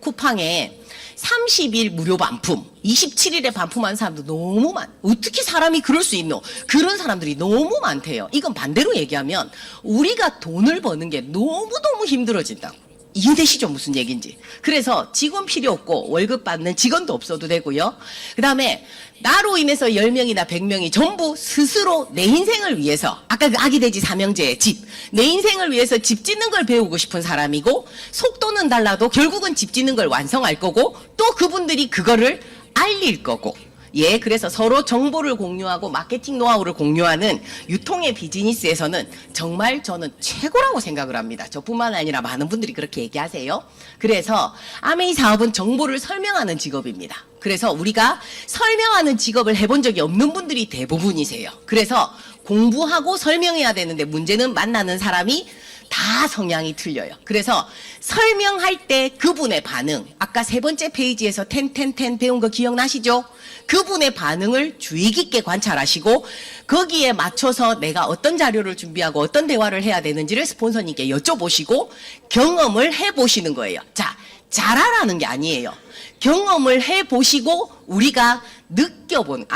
쿠팡에 30일 무료 반품, 27일에 반품한 사람도 너무 어떻게 사람이 그럴 수 있노? 그런 사람들이 너무 많대요. 이건 반대로 얘기하면 우리가 돈을 버는 게 너무너무 힘들어진다고. 이해되시죠? 무슨 얘기인지. 그래서 직원 필요 없고 월급 받는 직원도 없어도 되고요. 그 다음에 나로 인해서 10명이나 100명이 전부 스스로 내 인생을 위해서, 아까 그 아기돼지 삼형제의 집, 내 인생을 위해서 집 짓는 걸 배우고 싶은 사람이고, 속도는 달라도 결국은 집 짓는 걸 완성할 거고, 또 그분들이 그거를 알릴 거고. 예, 그래서 서로 정보를 공유하고 마케팅 노하우를 공유하는 유통의 비즈니스에서는 정말 저는 최고라고 생각을 합니다. 저뿐만 아니라 많은 분들이 그렇게 얘기하세요. 그래서 아메이 사업은 정보를 설명하는 직업입니다. 그래서 우리가 설명하는 직업을 해본 적이 없는 분들이 대부분이세요. 그래서 공부하고 설명해야 되는데 문제는 만나는 사람이 다 성향이 틀려요. 그래서 설명할 때 그분의 반응, 아까 3번째 페이지에서 텐텐텐 배운 거 기억나시죠? 그분의 반응을 주의 깊게 관찰하시고 거기에 맞춰서 내가 어떤 자료를 준비하고 어떤 대화를 해야 되는지를 스폰서님께 여쭤보시고 경험을 해보시는 거예요. 자, 잘하라는 게 아니에요. 경험을 해보시고 우리가 느껴본,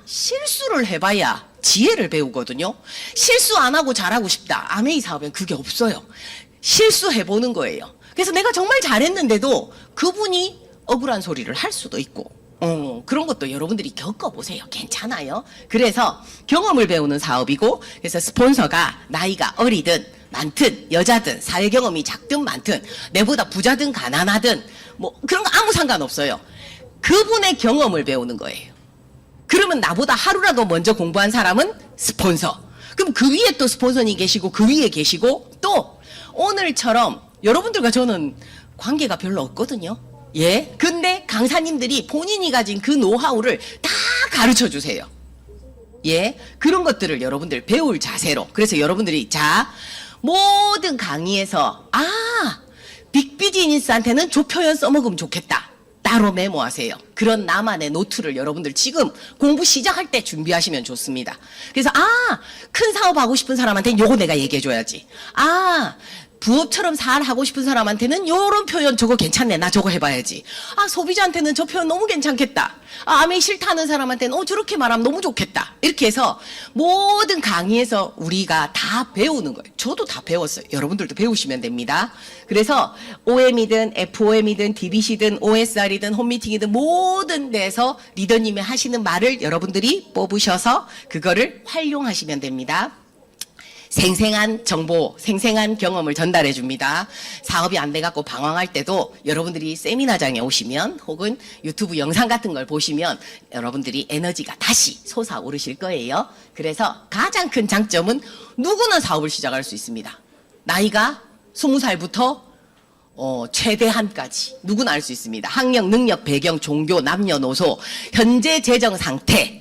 실수를 해봐야 지혜를 배우거든요. 실수 안 하고 잘하고 싶다. 아메이 사업엔 그게 없어요. 실수해보는 거예요. 그래서 내가 정말 잘했는데도 그분이 억울한 소리를 할 수도 있고, 그런 것도 여러분들이 겪어보세요. 괜찮아요. 그래서 경험을 배우는 사업이고, 그래서 스폰서가 나이가 어리든 많든 여자든 사회 경험이 작든 많든 내보다 부자든 가난하든 뭐 그런 거 아무 상관없어요. 그분의 경험을 배우는 거예요. 그러면 나보다 하루라도 먼저 공부한 사람은 스폰서. 그럼 그 위에 또 스폰서님 계시고 그 위에 계시고 또 오늘처럼 여러분들과 저는 관계가 별로 없거든요. 예. 근데 강사님들이 본인이 가진 그 노하우를 다 가르쳐 주세요. 예. 그런 것들을 여러분들 배울 자세로. 그래서 여러분들이 모든 강의에서 빅비즈니스한테는 조표현 써먹으면 좋겠다. 따로 메모하세요. 그런 나만의 노트를 여러분들 지금 공부 시작할 때 준비하시면 좋습니다. 그래서 큰 사업 하고 싶은 사람한테는 요거 내가 얘기해 줘야지. 부업처럼 하고 싶은 사람한테는 요런 표현 저거 괜찮네. 나 저거 해봐야지. 아, 소비자한테는 저 표현 너무 괜찮겠다. 아, 아메이 싫다는 사람한테는 저렇게 말하면 너무 좋겠다. 이렇게 해서 모든 강의에서 우리가 다 배우는 거예요. 저도 다 배웠어요. 여러분들도 배우시면 됩니다. 그래서 OM이든 FOM이든 DBC든 OSR이든 홈미팅이든 모든 데서 리더님이 하시는 말을 여러분들이 뽑으셔서 그거를 활용하시면 됩니다. 생생한 정보, 생생한 경험을 전달해 줍니다. 사업이 안 돼갖고 방황할 때도 여러분들이 세미나장에 오시면 혹은 유튜브 영상 같은 걸 보시면 여러분들이 에너지가 다시 솟아오르실 거예요. 그래서 가장 큰 장점은 누구나 사업을 시작할 수 있습니다. 나이가 20살부터 최대한까지 누구나 할 수 있습니다. 학력, 능력, 배경, 종교, 남녀노소, 현재 재정 상태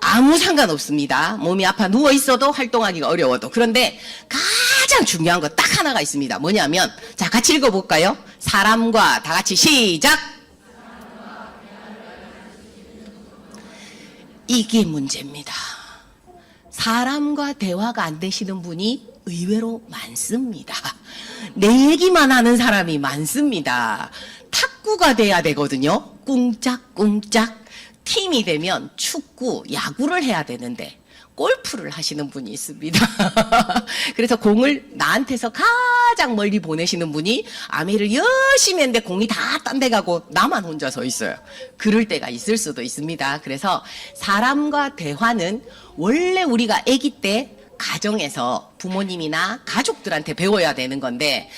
아무 상관없습니다. 몸이 아파 누워있어도 활동하기가 어려워도. 그런데 가장 중요한 거 딱 하나가 있습니다. 뭐냐면 자, 같이 읽어볼까요? 사람과 다 같이 시작! 이게 문제입니다. 사람과 대화가 안 되시는 분이 의외로 많습니다. 내 얘기만 하는 사람이 많습니다. 탁구가 돼야 되거든요. 꿍짝꿍짝. 팀이 되면 축구, 야구를 해야 되는데 골프를 하시는 분이 있습니다. 그래서 공을 나한테서 가장 멀리 보내시는 분이 아메이를 열심히 했는데 공이 다 딴 데 가고 나만 혼자 서 있어요. 그럴 때가 있을 수도 있습니다. 그래서 사람과 대화는 원래 우리가 아기 때 가정에서 부모님이나 가족들한테 배워야 되는 건데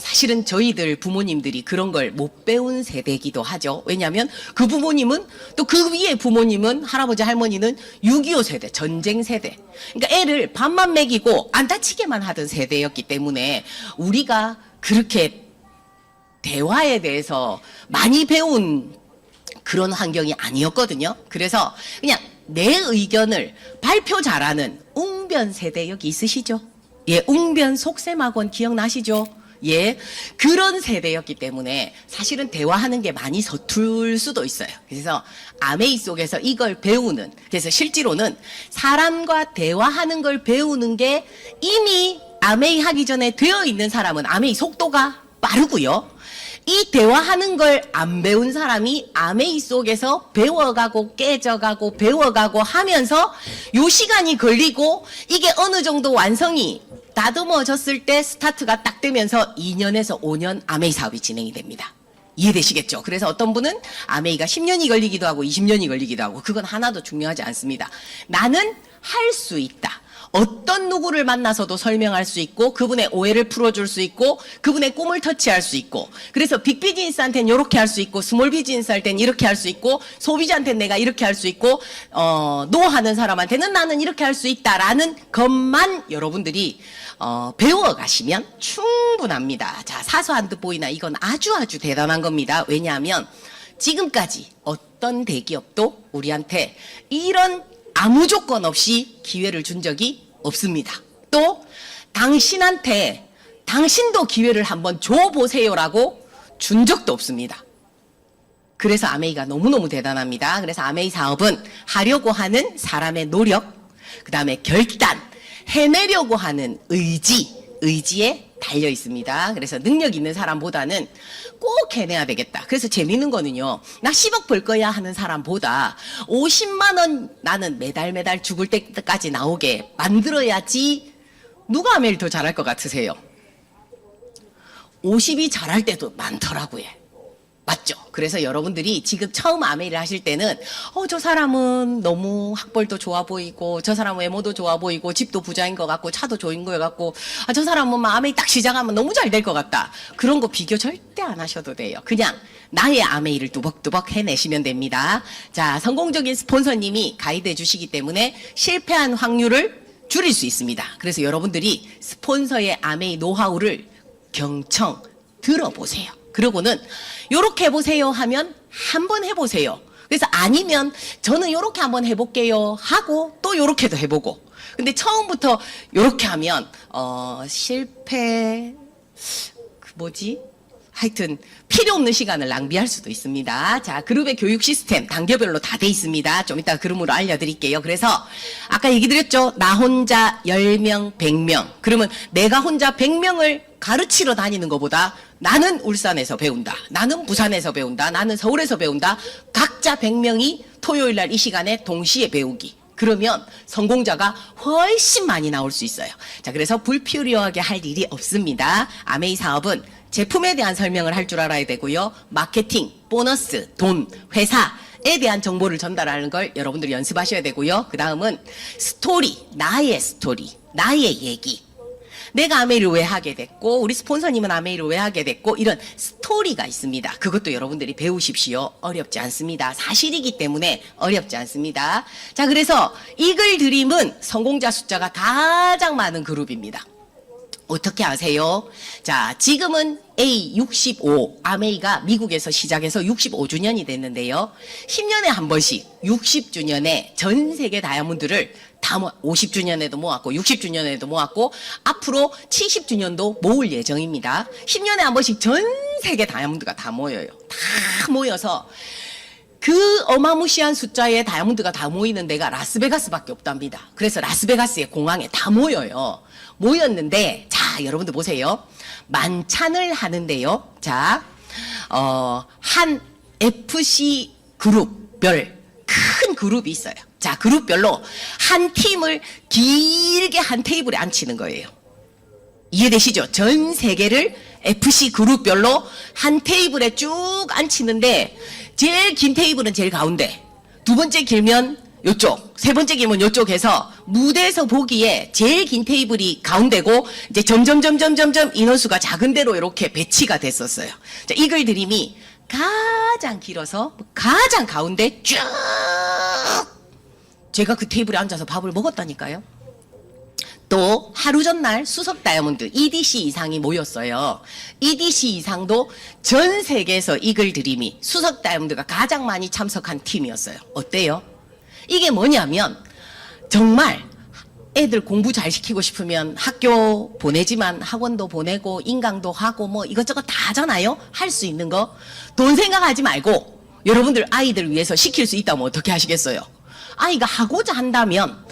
사실은 저희들 부모님들이 그런 걸 못 배운 세대이기도 하죠. 왜냐하면 그 부모님은 또 그 위에 부모님은 할아버지 할머니는 6.25 세대, 전쟁 세대. 그러니까 애를 밥만 먹이고 안 다치게만 하던 세대였기 때문에 우리가 그렇게 대화에 대해서 많이 배운 그런 환경이 아니었거든요. 그래서 그냥 내 의견을 발표 잘하는 웅변 세대 여기 있으시죠? 예, 웅변 속셈학원 기억나시죠? 예, 그런 세대였기 때문에 사실은 대화하는 게 많이 서툴 수도 있어요. 그래서 아메이 속에서 이걸 배우는, 그래서 실제로는 사람과 대화하는 걸 배우는 게 이미 아메이 하기 전에 되어 있는 사람은 아메이 속도가 빠르고요. 이 대화하는 걸 안 배운 사람이 아메이 속에서 배워가고 깨져가고 배워가고 하면서 요 시간이 걸리고 이게 어느 정도 완성이 다듬어졌을 때 스타트가 딱 되면서 2년에서 5년 아메이 사업이 진행이 됩니다. 이해되시겠죠? 그래서 어떤 분은 아메이가 10년이 걸리기도 하고 20년이 걸리기도 하고 그건 하나도 중요하지 않습니다. 나는 할 수 있다. 어떤 누구를 만나서도 설명할 수 있고 그분의 오해를 풀어줄 수 있고 그분의 꿈을 터치할 수 있고 그래서 빅비즈니스한테는 이렇게 할 수 있고 스몰 비즈니스 할 때는 이렇게 할 수 있고 소비자한테는 내가 이렇게 할 수 있고 노하는 사람한테는 나는 이렇게 할 수 있다라는 것만 여러분들이 배워가시면 충분합니다. 자, 사소한 듯 보이나 이건 아주 대단한 겁니다. 왜냐하면 지금까지 어떤 대기업도 우리한테 이런 아무 조건 없이 기회를 준 적이 없습니다. 또 당신한테 당신도 기회를 한번 줘보세요라고 준 적도 없습니다. 그래서 아메이가 너무너무 대단합니다. 그래서 아메이 사업은 하려고 하는 사람의 노력, 그 다음에 결단, 해내려고 하는 의지에 달려 있습니다. 그래서 능력 있는 사람보다는 꼭 해내야 되겠다. 그래서 재밌는 거는요. 나 10억 벌 거야 하는 사람보다 50만 원 나는 매달 죽을 때까지 나오게 만들어야지 누가 아메이를 더 잘할 것 같으세요? 50이 잘할 때도 많더라고요. 맞죠? 그래서 여러분들이 지금 처음 아메이를 하실 때는 저 사람은 너무 학벌도 좋아 보이고 저 사람은 외모도 좋아 보이고 집도 부자인 것 같고 차도 좋은 것 같고 저 사람은 아메이 딱 시작하면 너무 잘 될 것 같다. 그런 거 비교 절대 안 하셔도 돼요. 그냥 나의 아메이를 뚜벅뚜벅 해내시면 됩니다. 자, 성공적인 스폰서님이 가이드해 주시기 때문에 실패한 확률을 줄일 수 있습니다. 그래서 여러분들이 스폰서의 아메이 노하우를 경청 들어보세요. 그러고는 요렇게 해보세요 하면 한번 해보세요. 그래서 아니면 저는 요렇게 한번 해볼게요 하고 또 요렇게도 해보고. 근데 처음부터 요렇게 하면 실패 하여튼 필요 없는 시간을 낭비할 수도 있습니다. 자, 그룹의 교육 시스템 단계별로 다 돼 있습니다. 좀 이따 그림으로 알려드릴게요. 그래서 아까 얘기 드렸죠. 나 혼자 10명, 100명. 그러면 내가 혼자 100명을 가르치러 다니는 것보다 나는 울산에서 배운다. 나는 부산에서 배운다. 나는 서울에서 배운다. 각자 100명이 토요일 날 이 시간에 동시에 배우기. 그러면 성공자가 훨씬 많이 나올 수 있어요. 자, 그래서 불필요하게 할 일이 없습니다. 아메이 사업은 제품에 대한 설명을 할 줄 알아야 되고요. 마케팅, 보너스, 돈, 회사에 대한 정보를 전달하는 걸 여러분들이 연습하셔야 되고요. 그 다음은 스토리, 나의 얘기. 내가 아메이를 왜 하게 됐고 우리 스폰서님은 아메이를 왜 하게 됐고 이런 스토리가 있습니다. 그것도 여러분들이 배우십시오. 어렵지 않습니다. 사실이기 때문에 어렵지 않습니다. 자, 그래서 이글 드림은 성공자 숫자가 가장 많은 그룹입니다. 어떻게 아세요? 자, 지금은 A65, 아메이가 미국에서 시작해서 65주년이 됐는데요. 10년에 한 번씩 60주년에 전 세계 다이아몬드를 다 50주년에도 모았고 60주년에도 모았고 앞으로 70주년도 모을 예정입니다. 10년에 한 번씩 전 세계 다이아몬드가 다 모여요. 다 모여서 그 어마무시한 숫자의 다이아몬드가 다 모이는 데가 라스베가스밖에 없답니다. 그래서 라스베가스의 공항에 다 모여요. 모였는데 자, 여러분들 보세요. 만찬을 하는데요. 자, 한 FC 그룹별 큰 그룹이 있어요. 자, 그룹별로 한 팀을 길게 한 테이블에 앉히는 거예요. 이해되시죠? 전 세계를 FC 그룹별로 한 테이블에 쭉 앉히는데 제일 긴 테이블은 제일 가운데, 두 번째 길면 요쪽, 세 번째 길면 요쪽 해서 무대에서 보기에 제일 긴 테이블이 가운데고 이제 점점 인원수가 작은 데로 이렇게 배치가 됐었어요. 자, 이글 드림이 가장 길어서 가장 가운데 쭉 제가 그 테이블에 앉아서 밥을 먹었다니까요. 또 하루 전날 수석 다이아몬드 EDC 이상이 모였어요. EDC 이상도 전 세계에서 이글 드림이 수석 다이아몬드가 가장 많이 참석한 팀이었어요. 어때요? 이게 뭐냐면 정말 애들 공부 잘 시키고 싶으면 학교 보내지만 학원도 보내고 인강도 하고 뭐 이것저것 다 하잖아요. 할 수 있는 거. 돈 생각하지 말고 여러분들 아이들 위해서 시킬 수 있다면 어떻게 하시겠어요? 아이가 하고자 한다면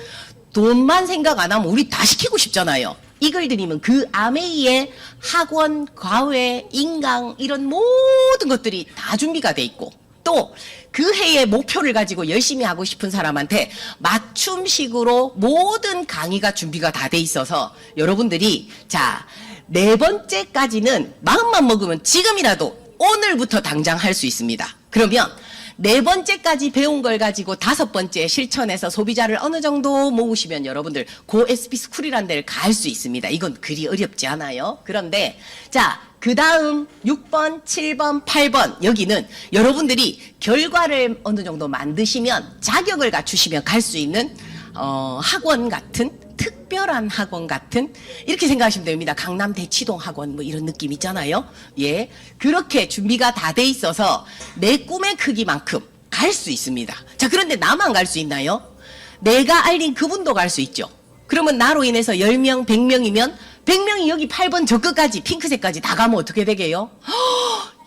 돈만 생각 안 하면 우리 다 시키고 싶잖아요. 이글 드림은 그 아메이의 학원, 과외, 인강 이런 모든 것들이 다 준비가 돼 있고 또 그 해의 목표를 가지고 열심히 하고 싶은 사람한테 맞춤식으로 모든 강의가 준비가 다 돼 있어서 여러분들이 자, 4번째까지는 마음만 먹으면 지금이라도 오늘부터 당장 할 수 있습니다. 그러면 4번째까지 배운 걸 가지고 5번째 실천해서 소비자를 어느 정도 모으시면 여러분들 고 SP 스쿨이라는 데를 갈 수 있습니다. 이건 그리 어렵지 않아요. 그런데 자, 그 다음 6번, 7번, 8번 여기는 여러분들이 결과를 어느 정도 만드시면 자격을 갖추시면 갈 수 있는 학원 같은 특별한 학원 같은 이렇게 생각하시면 됩니다. 강남 대치동 학원 뭐 이런 느낌 있잖아요. 예, 그렇게 준비가 다 돼 있어서 내 꿈의 크기만큼 갈 수 있습니다. 자, 그런데 나만 갈 수 있나요? 내가 알린 그분도 갈 수 있죠. 그러면 나로 인해서 10명, 100명이면 100명이 여기 8번 저 끝까지 핑크색까지 다 가면 어떻게 되게요?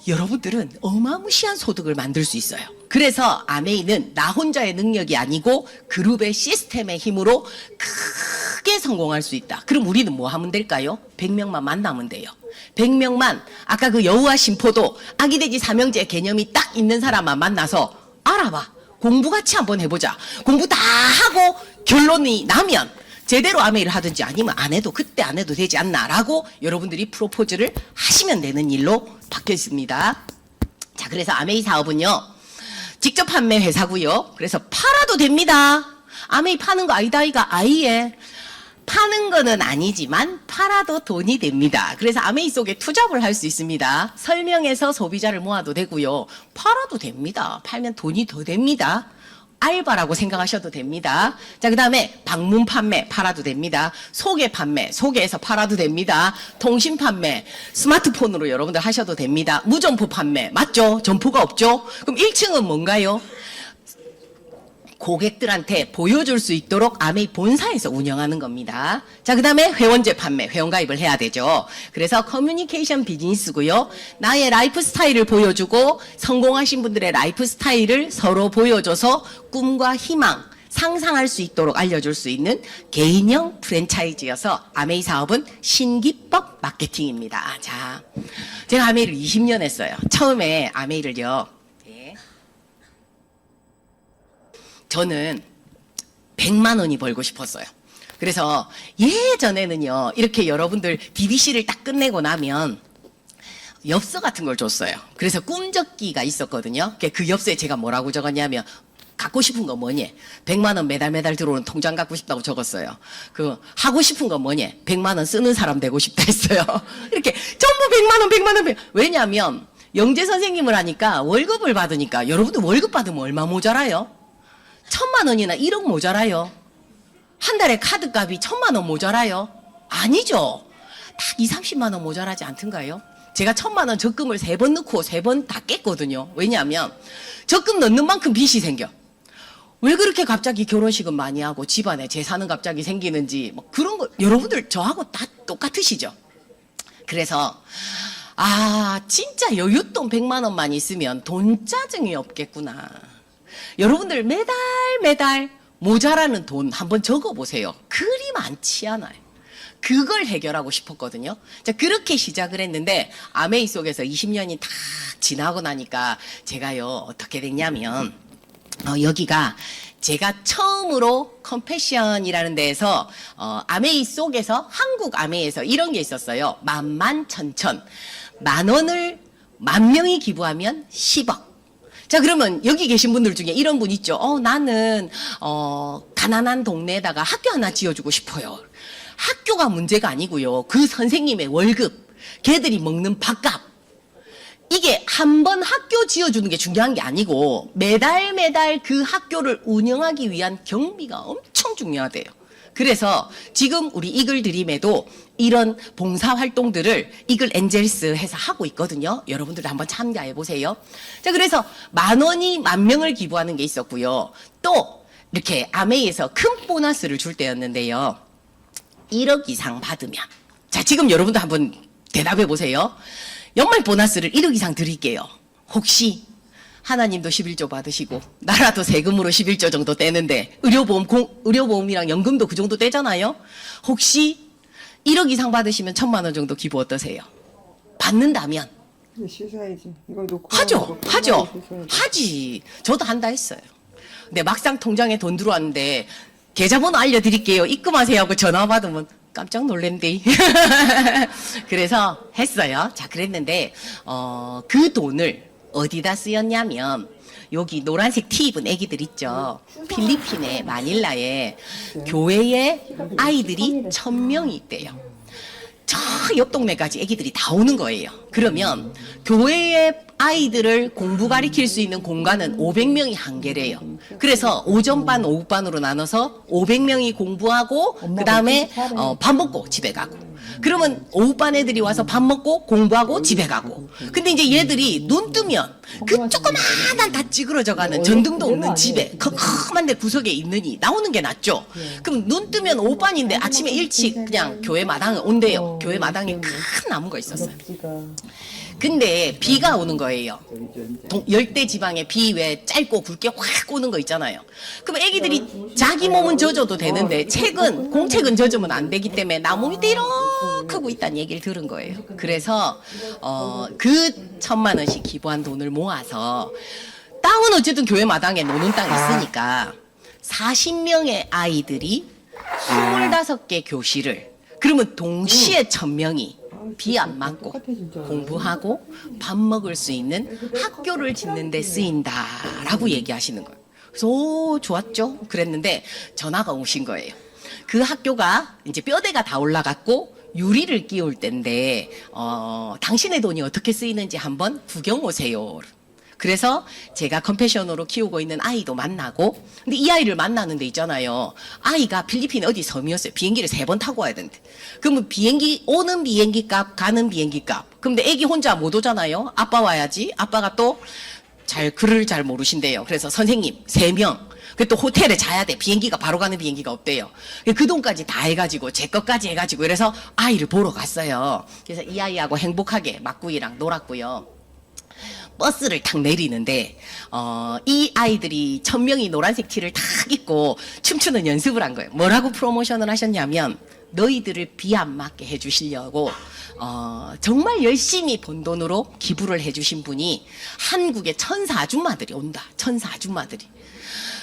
여러분들은 어마무시한 소득을 만들 수 있어요. 그래서 아메이는 나 혼자의 능력이 아니고 그룹의 시스템의 힘으로 크게 성공할 수 있다. 그럼 우리는 뭐 하면 될까요? 100명만 만나면 돼요. 100명만 아까 그 여우와 심포도 아기돼지 삼형제 개념이 딱 있는 사람만 만나서 알아봐. 공부같이 한번 해보자. 공부 다 하고 결론이 나면 제대로 아메이를 하든지 아니면 안 해도 그때 안 해도 되지 않나라고 여러분들이 프로포즈를 하시면 되는 일로 바뀌었습니다. 자, 그래서 아메이 사업은요. 직접 판매 회사고요. 그래서 팔아도 됩니다. 아메이 파는 거 아니다 이가 아이에 파는 거는 아니지만 팔아도 돈이 됩니다. 그래서 아메이 속에 투잡을 할 수 있습니다. 설명해서 소비자를 모아도 되고요. 팔아도 됩니다. 팔면 돈이 더 됩니다. 알바라고 생각하셔도 됩니다. 자, 그 다음에 방문 판매 팔아도 됩니다. 소개 판매, 소개해서 팔아도 됩니다. 통신 판매, 스마트폰으로 여러분들 하셔도 됩니다. 무점포 판매, 맞죠? 점포가 없죠? 그럼 1층은 뭔가요? 고객들한테 보여줄 수 있도록 아메이 본사에서 운영하는 겁니다. 자, 그 다음에 회원제 판매, 회원가입을 해야 되죠. 그래서 커뮤니케이션 비즈니스고요. 나의 라이프 스타일을 보여주고 성공하신 분들의 라이프 스타일을 서로 보여줘서 꿈과 희망, 상상할 수 있도록 알려줄 수 있는 개인형 프랜차이즈여서 아메이 사업은 신기법 마케팅입니다. 자, 제가 아메이를 20년 했어요. 처음에 아메이를요. 저는 100만 원이 벌고 싶었어요. 그래서 예전에는요, 이렇게 여러분들 DBC를 딱 끝내고 나면 엽서 같은 걸 줬어요. 그래서 꿈적기가 있었거든요. 그 엽서에 제가 뭐라고 적었냐면, 갖고 싶은 거 뭐니? 100만 원 매달 들어오는 통장 갖고 싶다고 적었어요. 하고 싶은 거 뭐니? 100만 원 쓰는 사람 되고 싶다 했어요. 이렇게 전부 100만 원. 왜냐면, 영재 선생님을 하니까 월급을 받으니까, 여러분들 월급 받으면 얼마 모자라요? 1000만 원이나 1억 모자라요? 한 달에 카드값이 1000만 원 모자라요? 아니죠. 딱 30만 원 모자라지 않던가요? 제가 1000만 원 적금을 3번 넣고 3번 다 깼거든요. 왜냐하면 적금 넣는 만큼 빚이 생겨. 왜 그렇게 갑자기 결혼식은 많이 하고 집안에 재산은 갑자기 생기는지 뭐 그런 거 여러분들 저하고 다 똑같으시죠? 그래서 진짜 여윳돈 100만 원만 있으면 돈 짜증이 없겠구나. 여러분들 매달 모자라는 돈 한번 적어보세요. 그리 많지 않아요. 그걸 해결하고 싶었거든요. 자, 그렇게 시작을 했는데 아메이 속에서 20년이 다 지나고 나니까 제가요 어떻게 됐냐면 여기가 제가 처음으로 컴패션이라는 데에서 아메이 속에서 한국 아메이에서 이런 게 있었어요. 만만천천 10,000원을 10,000명이 기부하면 10억. 자, 그러면 여기 계신 분들 중에 이런 분 있죠. 나는 가난한 동네에다가 학교 하나 지어주고 싶어요. 학교가 문제가 아니고요. 그 선생님의 월급, 걔들이 먹는 밥값, 이게 한 번 학교 지어주는 게 중요한 게 아니고 매달 그 학교를 운영하기 위한 경비가 엄청 중요하대요. 그래서 지금 우리 이글 드림에도 이런 봉사 활동들을 이글 엔젤스 해서 하고 있거든요. 여러분들도 한번 참가해 보세요. 자, 그래서 10,000원이 10,000명을 기부하는 게 있었고요. 또 이렇게 아메이에서 큰 보너스를 줄 때였는데요. 1억 이상 받으면, 자, 지금 여러분도 한번 대답해 보세요. 연말 보너스를 1억 이상 드릴게요. 혹시 하나님도 11조 받으시고 나라도 세금으로 11조 정도 떼는데 의료보험이랑 연금도 그 정도 떼잖아요. 혹시 1억 이상 받으시면 1,000만 원 정도 기부 어떠세요? 받는다면 씻어야지. 이거 놓고 하죠. 하지. 저도 한다 했어요. 근데 막상 통장에 돈 들어왔는데 계좌번호 알려드릴게요. 입금하세요 하고 전화 받으면 깜짝 놀랜대. 그래서 했어요. 자, 그랬는데 그 돈을 어디다 쓰였냐면 여기 노란색 티 입은 애기들 있죠. 필리핀의 마닐라에 교회에 아이들이 1,000명이 있대요. 저 옆 동네까지 애기들이 다 오는 거예요. 그러면 교회의 아이들을 공부 가리킬 수 있는 공간은 500명이 한계래요. 그래서 오전반, 오후반으로 나눠서 500명이 공부하고 그 다음에 밥 먹고 집에 가고. 그러면 오후반 애들이 와서 밥 먹고 공부하고 집에 가고. 근데 이제 얘들이 눈 뜨면 그 조그마한 다 찌그러져가는 전등도 없는 집에 컴컴한 데 구석에 있느니 나오는 게 낫죠. 그럼 눈 뜨면 오후반인데 아침에 일찍 그냥 교회 마당에 온대요. 교회 마당에 큰 나무가 있었어요. 근데 비가 오는 거예요. 열대 지방에 비 왜 짧고 굵게 확 오는 거 있잖아요. 그럼 애기들이 자기 몸은 젖어도 되는데 공책은 젖으면 안 되기 때문에 나무 밑에 이렇게 하고 있다는 얘기를 들은 거예요. 그래서 그 1,000만 원씩 기부한 돈을 모아서 땅은 어쨌든 교회 마당에 노는 땅이 있으니까 40명의 아이들이 25개 교실을, 그러면 동시에 1,000명이 비 안 맞고 공부하고 밥 먹을 수 있는 학교를 짓는 데 쓰인다라고 얘기하시는 거예요. 그래서 좋았죠. 그랬는데 전화가 오신 거예요. 그 학교가 이제 뼈대가 다 올라갔고 유리를 끼울 때인데 당신의 돈이 어떻게 쓰이는지 한번 구경 오세요. 그래서 제가 컴패션으로 키우고 있는 아이도 만나고, 근데 이 아이를 만나는 데 있잖아요. 아이가 필리핀 어디 섬이었어요. 비행기를 3번 타고 와야 되는데. 그러면 오는 비행기 값, 가는 비행기 값. 근데 애기 혼자 못 오잖아요. 아빠 와야지. 아빠가 또 글을 잘 모르신대요. 그래서 선생님 3명. 그 또 호텔에 자야 돼. 비행기가 바로 가는 비행기가 없대요. 그 돈까지 다 해가지고 제 것까지 해가지고 이래서 아이를 보러 갔어요. 그래서 이 아이하고 행복하게 막구이랑 놀았고요. 버스를 탁 내리는데 이 아이들이 1000명이 노란색 티를 탁 입고 춤추는 연습을 한 거예요. 뭐라고 프로모션을 하셨냐면 너희들을 비 안 맞게 해주시려고 정말 열심히 번 돈으로 기부를 해주신 분이 한국의 천사 아줌마들이 온다. 천사 아줌마들이.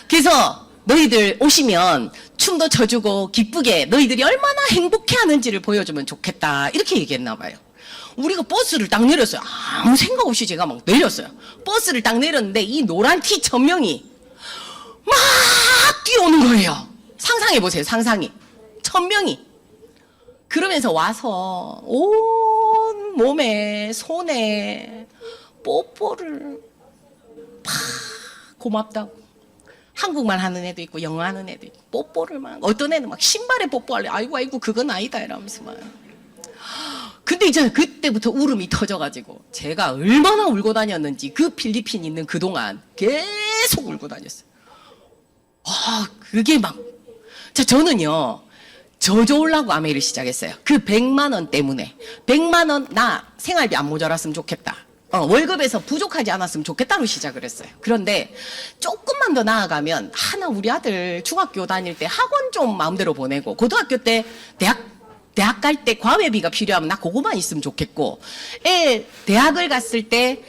그래서 너희들 오시면 춤도 춰주고 기쁘게 너희들이 얼마나 행복해하는지를 보여주면 좋겠다. 이렇게 얘기했나 봐요. 우리가 버스를 딱 내렸어요. 아무 생각 없이 제가 막 내렸어요. 버스를 딱 내렸는데 이 노란 티 1000명이 막 뛰어오는 거예요. 상상해 보세요. 상상이. 1000명이. 그러면서 와서 온 몸에 손에 뽀뽀를 팍 고맙다고. 한국말 하는 애도 있고 영어 하는 애도 있고 뽀뽀를 막 어떤 애는 막 신발에 뽀뽀할래. 아이고 그건 아니다 이러면서 막. 근데 이제 그때부터 울음이 터져가지고 제가 얼마나 울고 다녔는지 그 필리핀 있는 그동안 계속 울고 다녔어요. 그게 막. 자, 저는요 저주려고 아메이를 시작했어요. 그 100만 원 때문에. 100만 원 나 생활비 안 모자랐으면 좋겠다. 월급에서 부족하지 않았으면 좋겠다로 시작을 했어요. 그런데 조금만 더 나아가면 하나 우리 아들 중학교 다닐 때 학원 좀 마음대로 보내고 고등학교 때 대학 갈 때 과외비가 필요하면 나 그거만 있으면 좋겠고 애 대학을 갔을 때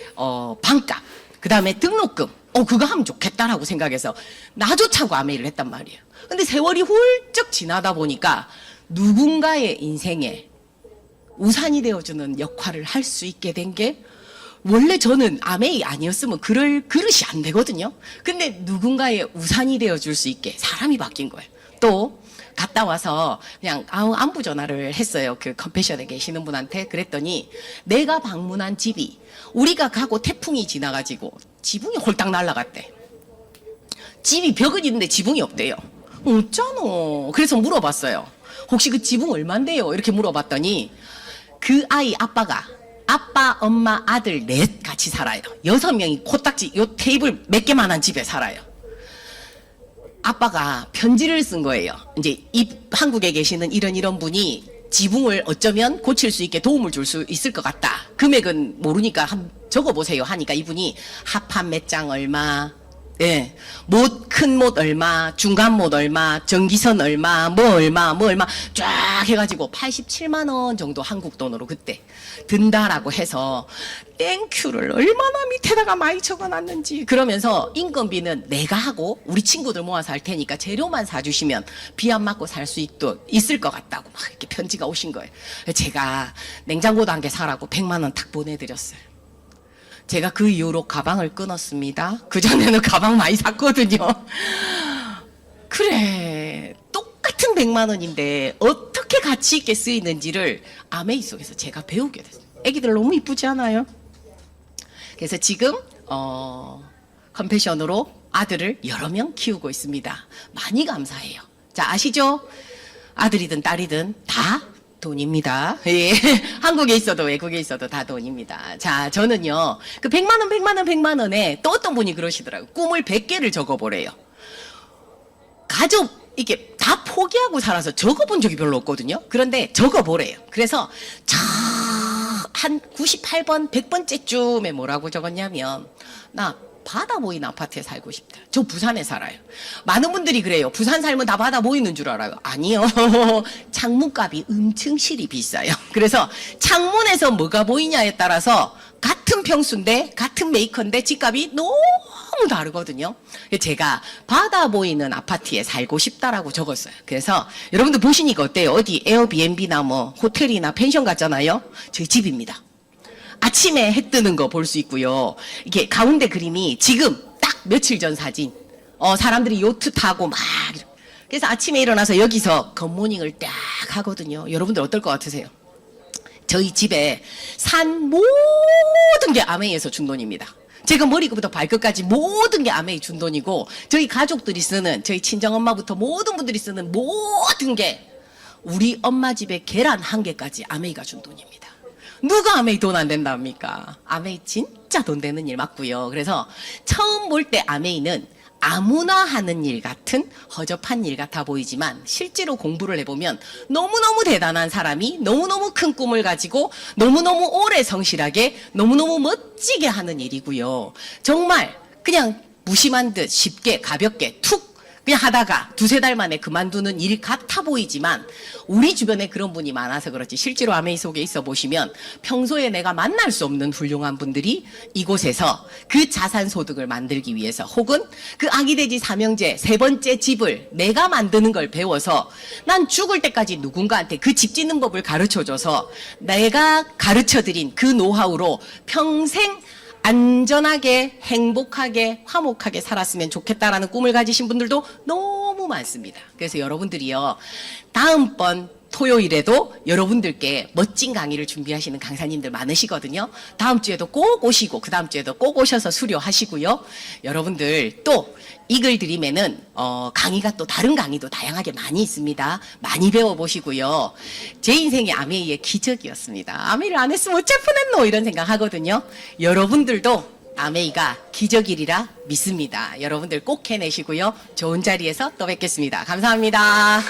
반값 그다음에 등록금 그거 하면 좋겠다라고 생각해서 나조차고 아메이를 했단 말이에요. 근데 세월이 훌쩍 지나다 보니까 누군가의 인생에 우산이 되어주는 역할을 할 수 있게 된 게 원래 저는 아메이 아니었으면 그럴 그릇이 안 되거든요. 근데 누군가의 우산이 되어줄 수 있게 사람이 바뀐 거예요. 또 갔다 와서 그냥 안부 전화를 했어요. 그 컴패션에 계시는 분한테. 그랬더니 내가 방문한 집이 우리가 가고 태풍이 지나가지고 지붕이 홀딱 날아갔대. 집이 벽은 있는데 지붕이 없대요. 없잖아. 그래서 물어봤어요. 혹시 그 지붕 얼만데요? 이렇게 물어봤더니 그 아이 아빠가 아빠, 엄마, 아들 넷 같이 살아요. 6명이 코딱지 요 테이블 몇 개만한 집에 살아요. 아빠가 편지를 쓴 거예요. 이제 한국에 계시는 이런 분이 지붕을 어쩌면 고칠 수 있게 도움을 줄 수 있을 것 같다. 금액은 모르니까 적어보세요 하니까 이분이 합판 몇 장 얼마, 예, 큰 못 얼마, 중간 못 얼마, 전기선 얼마, 뭐 얼마 쫙 해가지고 87만 원 정도 한국 돈으로 그때 든다라고 해서 땡큐를 얼마나 밑에다가 많이 적어놨는지. 그러면서 인건비는 내가 하고 우리 친구들 모아서 할 테니까 재료만 사주시면 비 안 맞고 살 수 있을 것 같다고 막 이렇게 편지가 오신 거예요. 제가 냉장고도 한 개 사라고 100만 원 탁 보내드렸어요. 제가 그 이후로 가방을 끊었습니다. 그전에는 가방 많이 샀거든요. 그래, 똑같은 100만 원인데 어떻게 가치 있게 쓰이는지를 아메이 속에서 제가 배우게 됐어요. 애기들 너무 이쁘지 않아요? 그래서 지금 컴패션으로 아들을 여러 명 키우고 있습니다. 많이 감사해요. 자, 아시죠? 아들이든 딸이든 다 돈입니다. 예. 한국에 있어도 외국에 있어도 다 돈입니다. 자, 저는요, 그 100만 원에 또 어떤 분이 그러시더라고요. 꿈을 100개를 적어보래요. 가족, 이게 다 포기하고 살아서 적어본 적이 별로 없거든요. 그런데 적어보래요. 그래서 한 98번, 100번째쯤에 뭐라고 적었냐면, 나 바다 보이는 아파트에 살고 싶다. 저 부산에 살아요. 많은 분들이 그래요. 부산 살면 다 바다 보이는 줄 알아요. 아니요. 창문값이 엄청실이 비싸요. 그래서 창문에서 뭐가 보이냐에 따라서 같은 평수인데 같은 메이커인데 집값이 너무 다르거든요. 제가 바다 보이는 아파트에 살고 싶다라고 적었어요. 그래서 여러분들 보시니까 어때요? 어디 에어비앤비나 뭐 호텔이나 펜션 같잖아요. 저희 집입니다. 아침에 해 뜨는 거 볼 수 있고요. 이게 가운데 그림이 지금 딱 며칠 전 사진. 사람들이 요트 타고 막. 그래서 아침에 일어나서 여기서 굿모닝을 딱 하거든요. 여러분들 어떨 것 같으세요? 저희 집에 산 모든 게 아메이에서 준 돈입니다. 제가 머리부터 발끝까지 모든 게 아메이 준 돈이고 저희 가족들이 쓰는 저희 친정엄마부터 모든 분들이 쓰는 모든 게 우리 엄마 집에 계란 한 개까지 아메이가 준 돈입니다. 누가 아메이 돈 안 된답니까? 아메이 진짜 돈 되는 일 맞고요. 그래서 처음 볼 때 아메이는 아무나 하는 일 같은 허접한 일 같아 보이지만 실제로 공부를 해보면 너무너무 대단한 사람이 너무너무 큰 꿈을 가지고 너무너무 오래 성실하게 너무너무 멋지게 하는 일이고요. 정말 그냥 무심한 듯 쉽게 가볍게 툭 그냥 하다가 두세 달 만에 그만두는 일 같아 보이지만 우리 주변에 그런 분이 많아서 그렇지 실제로 아메이 속에 있어 보시면 평소에 내가 만날 수 없는 훌륭한 분들이 이곳에서 그 자산소득을 만들기 위해서 혹은 그 아기돼지 삼형제 세 번째 집을 내가 만드는 걸 배워서 난 죽을 때까지 누군가한테 그 집 짓는 법을 가르쳐줘서 내가 가르쳐드린 그 노하우로 평생 안전하게 행복하게 화목하게 살았으면 좋겠다라는 꿈을 가지신 분들도 너무 많습니다. 그래서 여러분들이요 다음번 토요일에도 여러분들께 멋진 강의를 준비하시는 강사님들 많으시거든요. 다음 주에도 꼭 오시고 그 다음 주에도 꼭 오셔서 수료하시고요. 여러분들 또 이글 드림에는 강의가 또 다른 강의도 다양하게 많이 있습니다. 많이 배워보시고요. 제 인생이 아메이의 기적이었습니다. 아메이를 안 했으면 어째 뻔했노 이런 생각 하거든요. 여러분들도 아메이가 기적이리라 믿습니다. 여러분들 꼭 해내시고요. 좋은 자리에서 또 뵙겠습니다. 감사합니다.